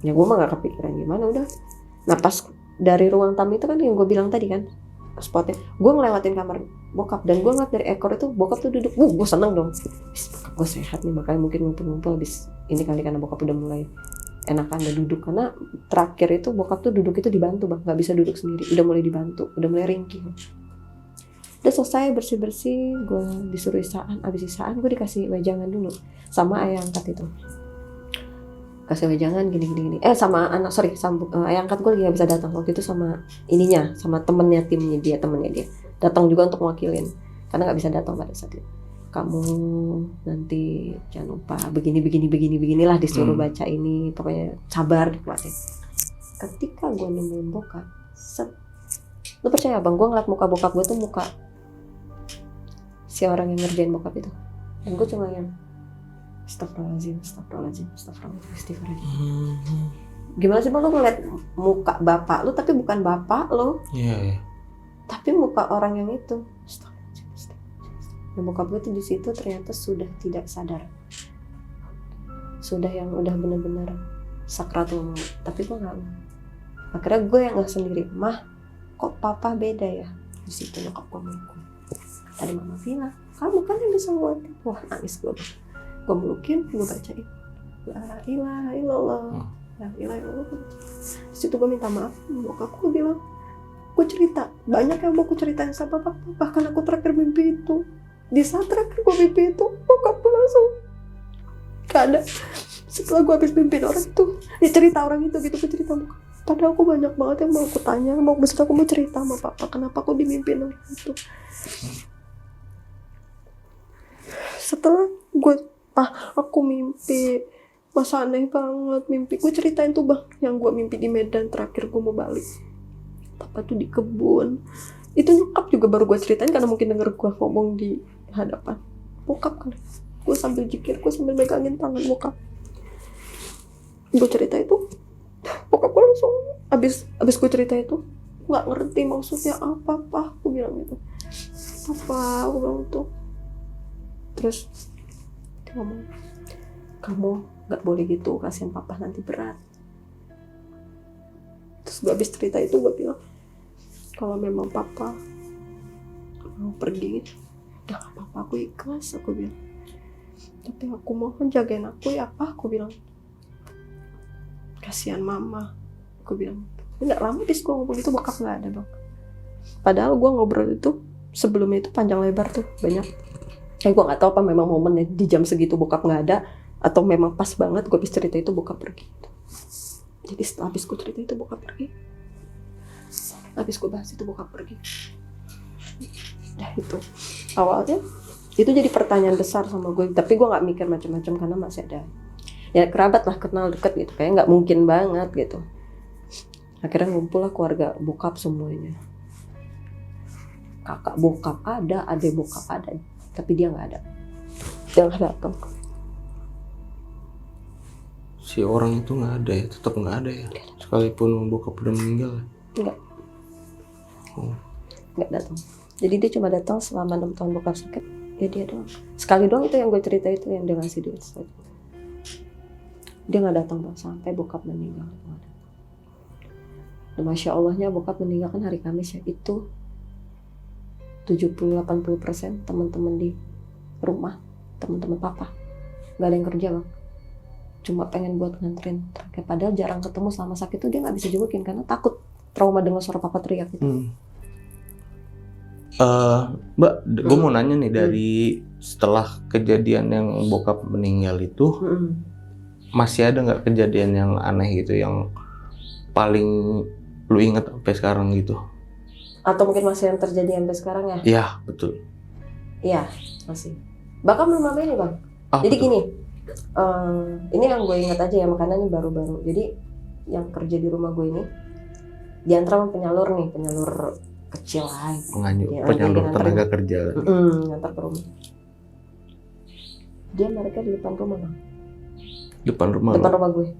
Ya gue mah gak kepikiran gimana udah. Nah pas dari ruang tamu itu kan yang gue bilang tadi kan, spotnya, gue ngelewatin kamar bokap dan gue ngeliat dari ekor itu bokap tuh duduk. Gue seneng dong. Bokap gue sehat nih, makanya mungkin ngumpul-ngumpul habis ini kali karena bokap udah mulai enakan udah duduk. Karena terakhir itu bokap tuh duduk itu dibantu bang, nggak bisa duduk sendiri. Udah mulai dibantu, udah mulai ringkih. Udah selesai bersih-bersih, gue disuruh isaan. Abis isaan gue dikasih wejangan dulu sama ayah angkat itu. Kasih wejangan gini. Sama anak, ayah angkat gue lagi gak bisa datang waktu itu sama ininya, sama temennya dia datang juga untuk mewakilin karena nggak bisa datang pada saat itu. Kamu nanti jangan lupa beginilah disuruh baca ini, pokoknya sabar dikuatin. Ketika gue nemuin bokap, lu percaya bang, gue ngeliat muka bokap gue tuh muka si orang yang ngerjain bokap itu, dan gue cuma yang Astagfirullahaladzim. Gimana sih bang, lu ngeliat muka bapak lu tapi bukan bapak lu. Iya. Tapi muka orang yang itu. Dan bokap gue tuh di situ ternyata sudah tidak sadar. Sudah yang udah benar-benar sakratul maut. Tapi gue nggak. Akhirnya gue yang nggak sendiri. Mah, kok papa beda ya? Di situ nyokap gue meluk. Tadi mama bilang, kamu kan yang bisa nguatin. Wah nangis gue. Gue melukin, gue bacain La ilaha illallah, La ilaha illallah. Di situ gue minta maaf, bokap gue bilang, gue cerita, banyak yang mau gue ceritain sama bapak, bahkan aku terakhir mimpi itu. Di saat terakhir gue mimpi itu, bokap gue langsung gak ada. Setelah gue habis mimpin orang itu, cerita orang itu gitu, gue cerita bokap. Padahal aku banyak banget yang mau aku tanya, aku mau cerita sama papa, kenapa aku dimimpin orang itu. Setelah gue aku mimpi, masa aneh banget mimpi. Gue ceritain tuh bang, yang gue mimpi di Medan terakhir gue mau balik. Papa tuh di kebun. Itu nyokap juga baru gue ceritain karena mungkin denger gue ngomong di hadapan bokap kan. Gue sambil jikir, gue sambil megangin tangan bokap. Gue cerita itu, bokap gue langsung abis gue cerita itu nggak ngerti maksudnya apa. Aku bilang gitu, apa? Aku bilang tuh. Terus ngomong, kamu nggak boleh gitu, kasihan papa nanti berat. Terus gue habis cerita itu gue bilang, kalau memang papa mau pergi, udah gak apa-apa, aku ikhlas, aku bilang. Tapi aku mohon jagain aku ya, apa? Aku bilang, kasihan mama, aku bilang. Nggak lama bis gue ngomong itu bokap nggak ada bang. Padahal gue ngobrol itu sebelumnya itu panjang lebar tuh banyak. Gue nggak tahu apa memang momennya di jam segitu bokap nggak ada atau memang pas banget gue habis cerita itu bokap pergi. Jadi setelah habis gue cerita itu bokap pergi, habis gue bahas itu bokap pergi. Nah itu awalnya itu jadi pertanyaan besar sama gue, tapi gue nggak mikir macam-macam karena masih ada ya kerabat lah, kenal deket gitu, kayak nggak mungkin banget gitu. Akhirnya ngumpul lah keluarga bokap semuanya, kakak bokap ada, adik bokap ada. Tapi dia nggak ada, dia nggak datang. Si orang itu nggak ada ya, tetap nggak ada ya, sekalipun bokap udah meninggal. Nggak datang. Jadi dia cuma datang selama 6 tahun bokap sakit. Ya dia doang. Sekali doang itu yang gue cerita itu yang dia ngasih duit. Dia nggak datang bang sampai bokap meninggal. Dan Masya Allahnya bokap meninggal kan hari Kamis ya. Itu 70-80% teman-teman di rumah, teman-teman papa nggak ada yang kerja bang, cuma pengen buat nganterin. Kayak padahal jarang ketemu, selama sakit tuh dia nggak bisa jengukin karena takut trauma dengar suara papa teriak gitu. Mbak, gue mau nanya nih, dari setelah kejadian yang bokap meninggal itu, masih ada nggak kejadian yang aneh gitu yang paling lu inget sampai sekarang gitu? Atau mungkin masih yang terjadi sampai sekarang ya? Iya, betul. Iya, masih. Bahkan belum lama ini bang. Jadi betul. gini, ini yang gue ingat aja ya, makanya ini baru-baru. Jadi yang kerja di rumah gue ini diantar sama penyalur kecil lah. Penyalur tenaga kerja. Ngantar ke rumah. Dia mereka di depan rumah bang. Depan rumah gue.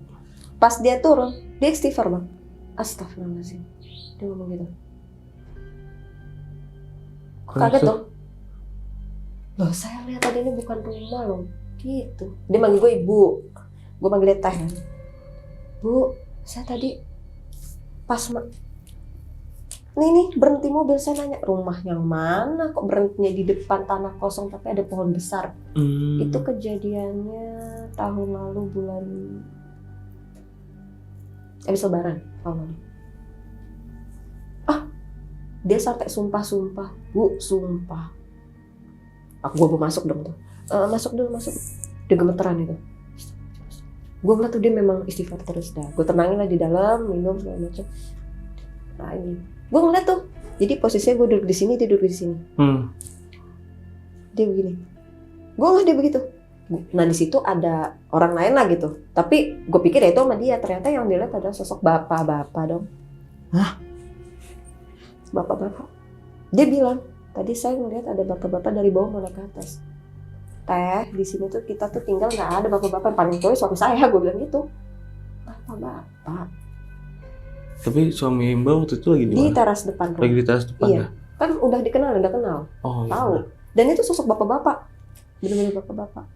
Pas dia turun, dia istighfar bang. Astagfirullahaladzim. Dia ngomong gitu. Kaget dong. Loh saya lihat tadi ini bukan rumah loh. Gitu. Dia manggil gue ibu. Gue manggil dia teh. Bu, saya tadi pas nih berhenti mobil, saya nanya rumah yang mana kok berhentinya di depan tanah kosong tapi ada pohon besar. Itu kejadiannya tahun lalu bulan habis lebaran tahun lalu. Dia sampai sumpah, bu, sumpah. Gue mau masuk dong tuh. Masuk. Dia gemeteran itu. Gue ngeliat tuh dia memang istighfar terus dah. Gue tenangin lah di dalam, minum segala macam. Nah ini, gue ngeliat tuh. Jadi posisinya gue duduk di sini, dia duduk di sini. Dia begini. Gue ngeliat dia begitu. Nah di situ ada orang lain lah gitu. Tapi gue pikir ya itu sama dia. Ternyata yang dilihat adalah sosok bapak-bapak dong. Hah? Bapak-bapak. Dia bilang, tadi saya ngeliat ada bapak-bapak dari bawah mau naik ke atas. Teh, di sini tuh kita tuh tinggal nggak ada bapak-bapak. Paling tua suami saya, gue bilang gitu. Bapak-bapak. Tapi suami Mbak waktu itu lagi di mana? Di teras depan rumah. Lagi di teras depan iya. ya? Kan udah kenal. Oh, tahu. iya. Dan itu sosok bapak-bapak. Bener-bener bapak-bapak.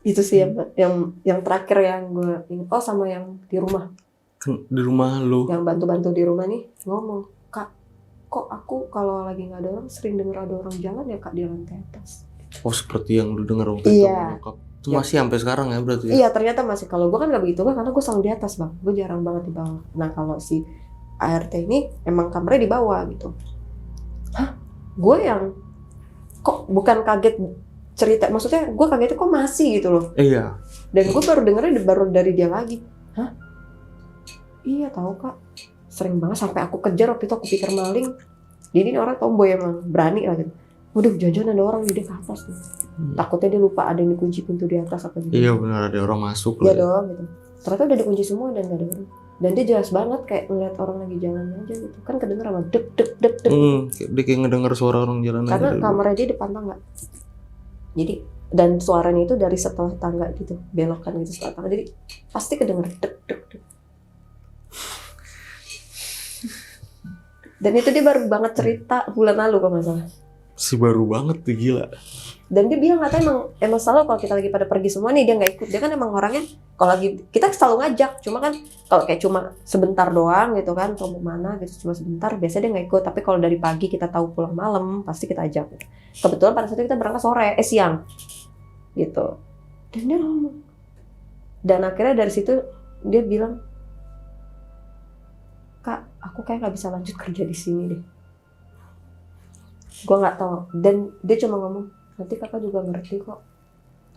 Itu sih yang terakhir yang gue ingat. Oh sama yang di rumah. Di rumah lu? Yang bantu-bantu di rumah nih ngomong. Kok aku kalau lagi nggak ada orang sering denger ada orang jalan ya kak di lantai atas. Oh seperti yang lu dengar waktu itu Iya. Itu masih sampai sekarang ya berarti? Iya ternyata masih. Kalau gue kan nggak begitu kan karena gue selalu di atas bang. Gue jarang banget di bawah. Nah kalau si ART ini emang kamarnya di bawah gitu. Hah? Gue yang kok bukan kaget cerita. Maksudnya gue kagetnya kok masih gitu loh. Iya. Dan gue baru dengernya baru dari dia lagi. Hah? Iya tahu kak. Sering banget sampai aku kejar waktu itu aku pikir maling. Jadi ini orang tomboy emang berani lah gitu. Waduh jangan ada orang di ke atas tuh. Takutnya dia lupa ada yang dikunci pintu di atas apa gitu. Iya benar ada orang masuk. Iya dong gitu. Ternyata udah dikunci semua dan gak ada orang. Dan dia jelas banget kayak ngeliat orang lagi jalan aja gitu. Kan kedenger sama dek. Dia kayak ngedenger suara orang jalan aja. Karena kamarnya dia depan tangga. Jadi dan suaranya itu dari setelah tangga gitu. Belokan gitu setelah tangga. Jadi pasti kedenger dek. Dan itu dia baru banget cerita bulan lalu kalau nggak salah. Si baru banget tuh gila. Dan dia bilang katanya emang selalu kalau kita lagi pada pergi semua nih dia nggak ikut. Dia kan emang orangnya kalau lagi kita selalu ngajak. Cuma kan kalau kayak cuma sebentar doang gitu kan, atau mau mana gitu cuma sebentar. Biasanya dia nggak ikut. Tapi kalau dari pagi kita tahu pulang malam pasti kita ajak. Kebetulan pada saat itu kita berangkat siang gitu. Dan dia ngomong. Dan akhirnya dari situ dia bilang, Kak, aku kayak nggak bisa lanjut kerja di sini deh. Gue nggak tahu. Dan dia cuma ngomong, nanti kakak juga ngerti kok.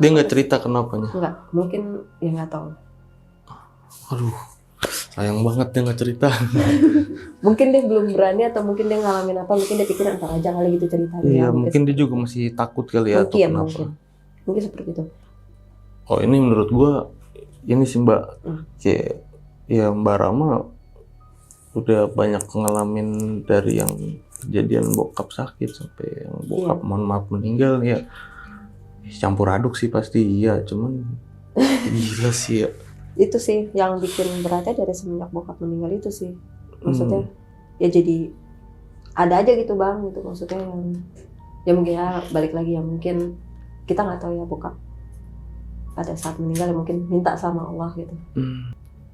Dia nggak cerita kenapanya? Nggak, mungkin ya nggak tahu. Aduh, sayang banget dia nggak cerita. Mungkin dia belum berani atau mungkin dia ngalamin apa, mungkin dia pikir ntar aja kali gitu ceritanya. Iya, mungkin dia juga masih takut kali ya. Mungkin seperti itu. Oh ini menurut gue, ini sih Mbak, kayak ya Mbak Rama udah banyak ngalamin dari yang kejadian bokap sakit sampai yang bokap mohon maaf meninggal ya. Campur aduk sih pasti iya, cuman gila sih ya. Itu sih yang bikin beratnya dari semenjak bokap meninggal itu sih. Maksudnya ya jadi ada aja gitu bang gitu maksudnya yang ya mungkin ya balik lagi ya mungkin kita nggak tahu ya bokap pada saat meninggal ya mungkin minta sama Allah gitu.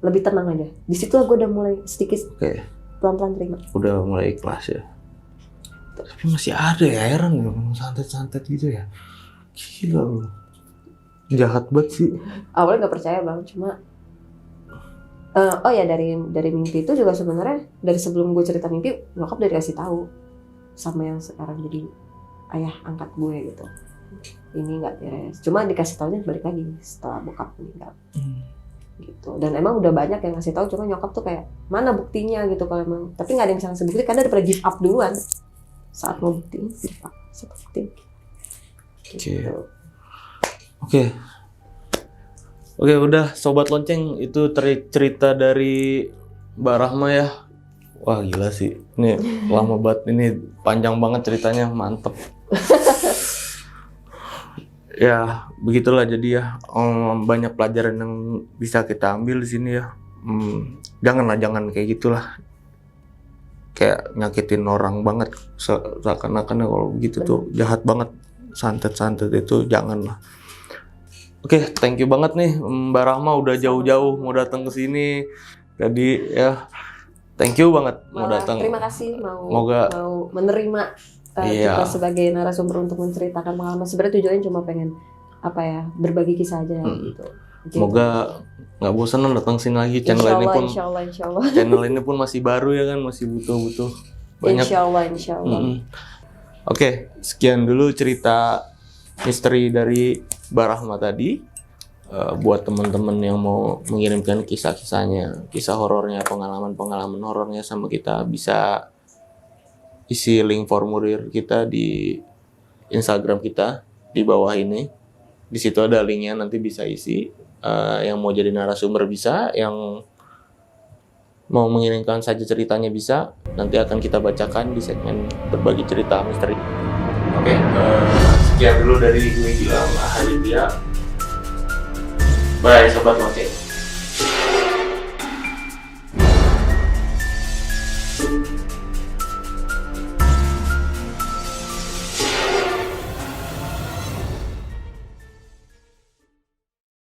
lebih tenang aja. Di situ gue udah mulai sedikit Oke. pelan-pelan terima. Udah mulai ikhlas ya. Tapi masih ada ya, heran ya, santet-santet gitu ya. Gila lu. Jahat banget sih. Awalnya nggak percaya bang, cuma oh ya dari mimpi itu juga sebenarnya dari sebelum gue cerita mimpi, nyokap dari kasih tahu sama yang sekarang jadi ayah angkat gue gitu. Ini nggak beres. Cuma dikasih taunya balik lagi setelah bokap meninggal. Gitu. Dan emang udah banyak yang ngasih tahu, cuma nyokap tuh kayak mana buktinya gitu kalau emang. Tapi nggak ada yang bisa ngasih bukti karena daripada give up duluan saat mau buktiin, give up, buktiin. Gitu. Oke, udah Sobat Lonceng, itu cerita dari Mbak Rahma ya. Wah gila sih, ini lama banget, ini panjang banget ceritanya, mantep. Ya begitulah jadi ya, banyak pelajaran yang bisa kita ambil di sini ya. Jangan kayak gitulah, kayak nyakitin orang banget, seakan-akan kalau begitu tuh jahat banget. Santet itu janganlah. Oke, thank you banget nih Mbak Rahma udah jauh-jauh mau datang ke sini. Jadi ya, thank you banget mau datang. Terima kasih mau menerima iya. kita sebagai narasumber untuk menceritakan pengalaman. Sebenarnya tujuannya cuma pengen berbagi kisah aja gitu. Semoga nggak bosan datang sini lagi. Channel Insya Allah. Channel ini pun masih baru ya kan, masih butuh banyak. Insya Allah. Oke, sekian dulu cerita misteri dari Mbak Rahma tadi. Buat teman-teman yang mau mengirimkan kisah-kisahnya, kisah horornya, pengalaman horornya sama kita, bisa isi link formulir kita di Instagram kita di bawah ini. Di situ ada linknya, nanti bisa isi. Yang mau jadi narasumber bisa, yang mau mengirimkan saja ceritanya bisa. Nanti akan kita bacakan di segmen berbagi cerita misteri. Oke, sekian dulu dari gue Gilang Ahaditya. Bye Sobat Lonceng.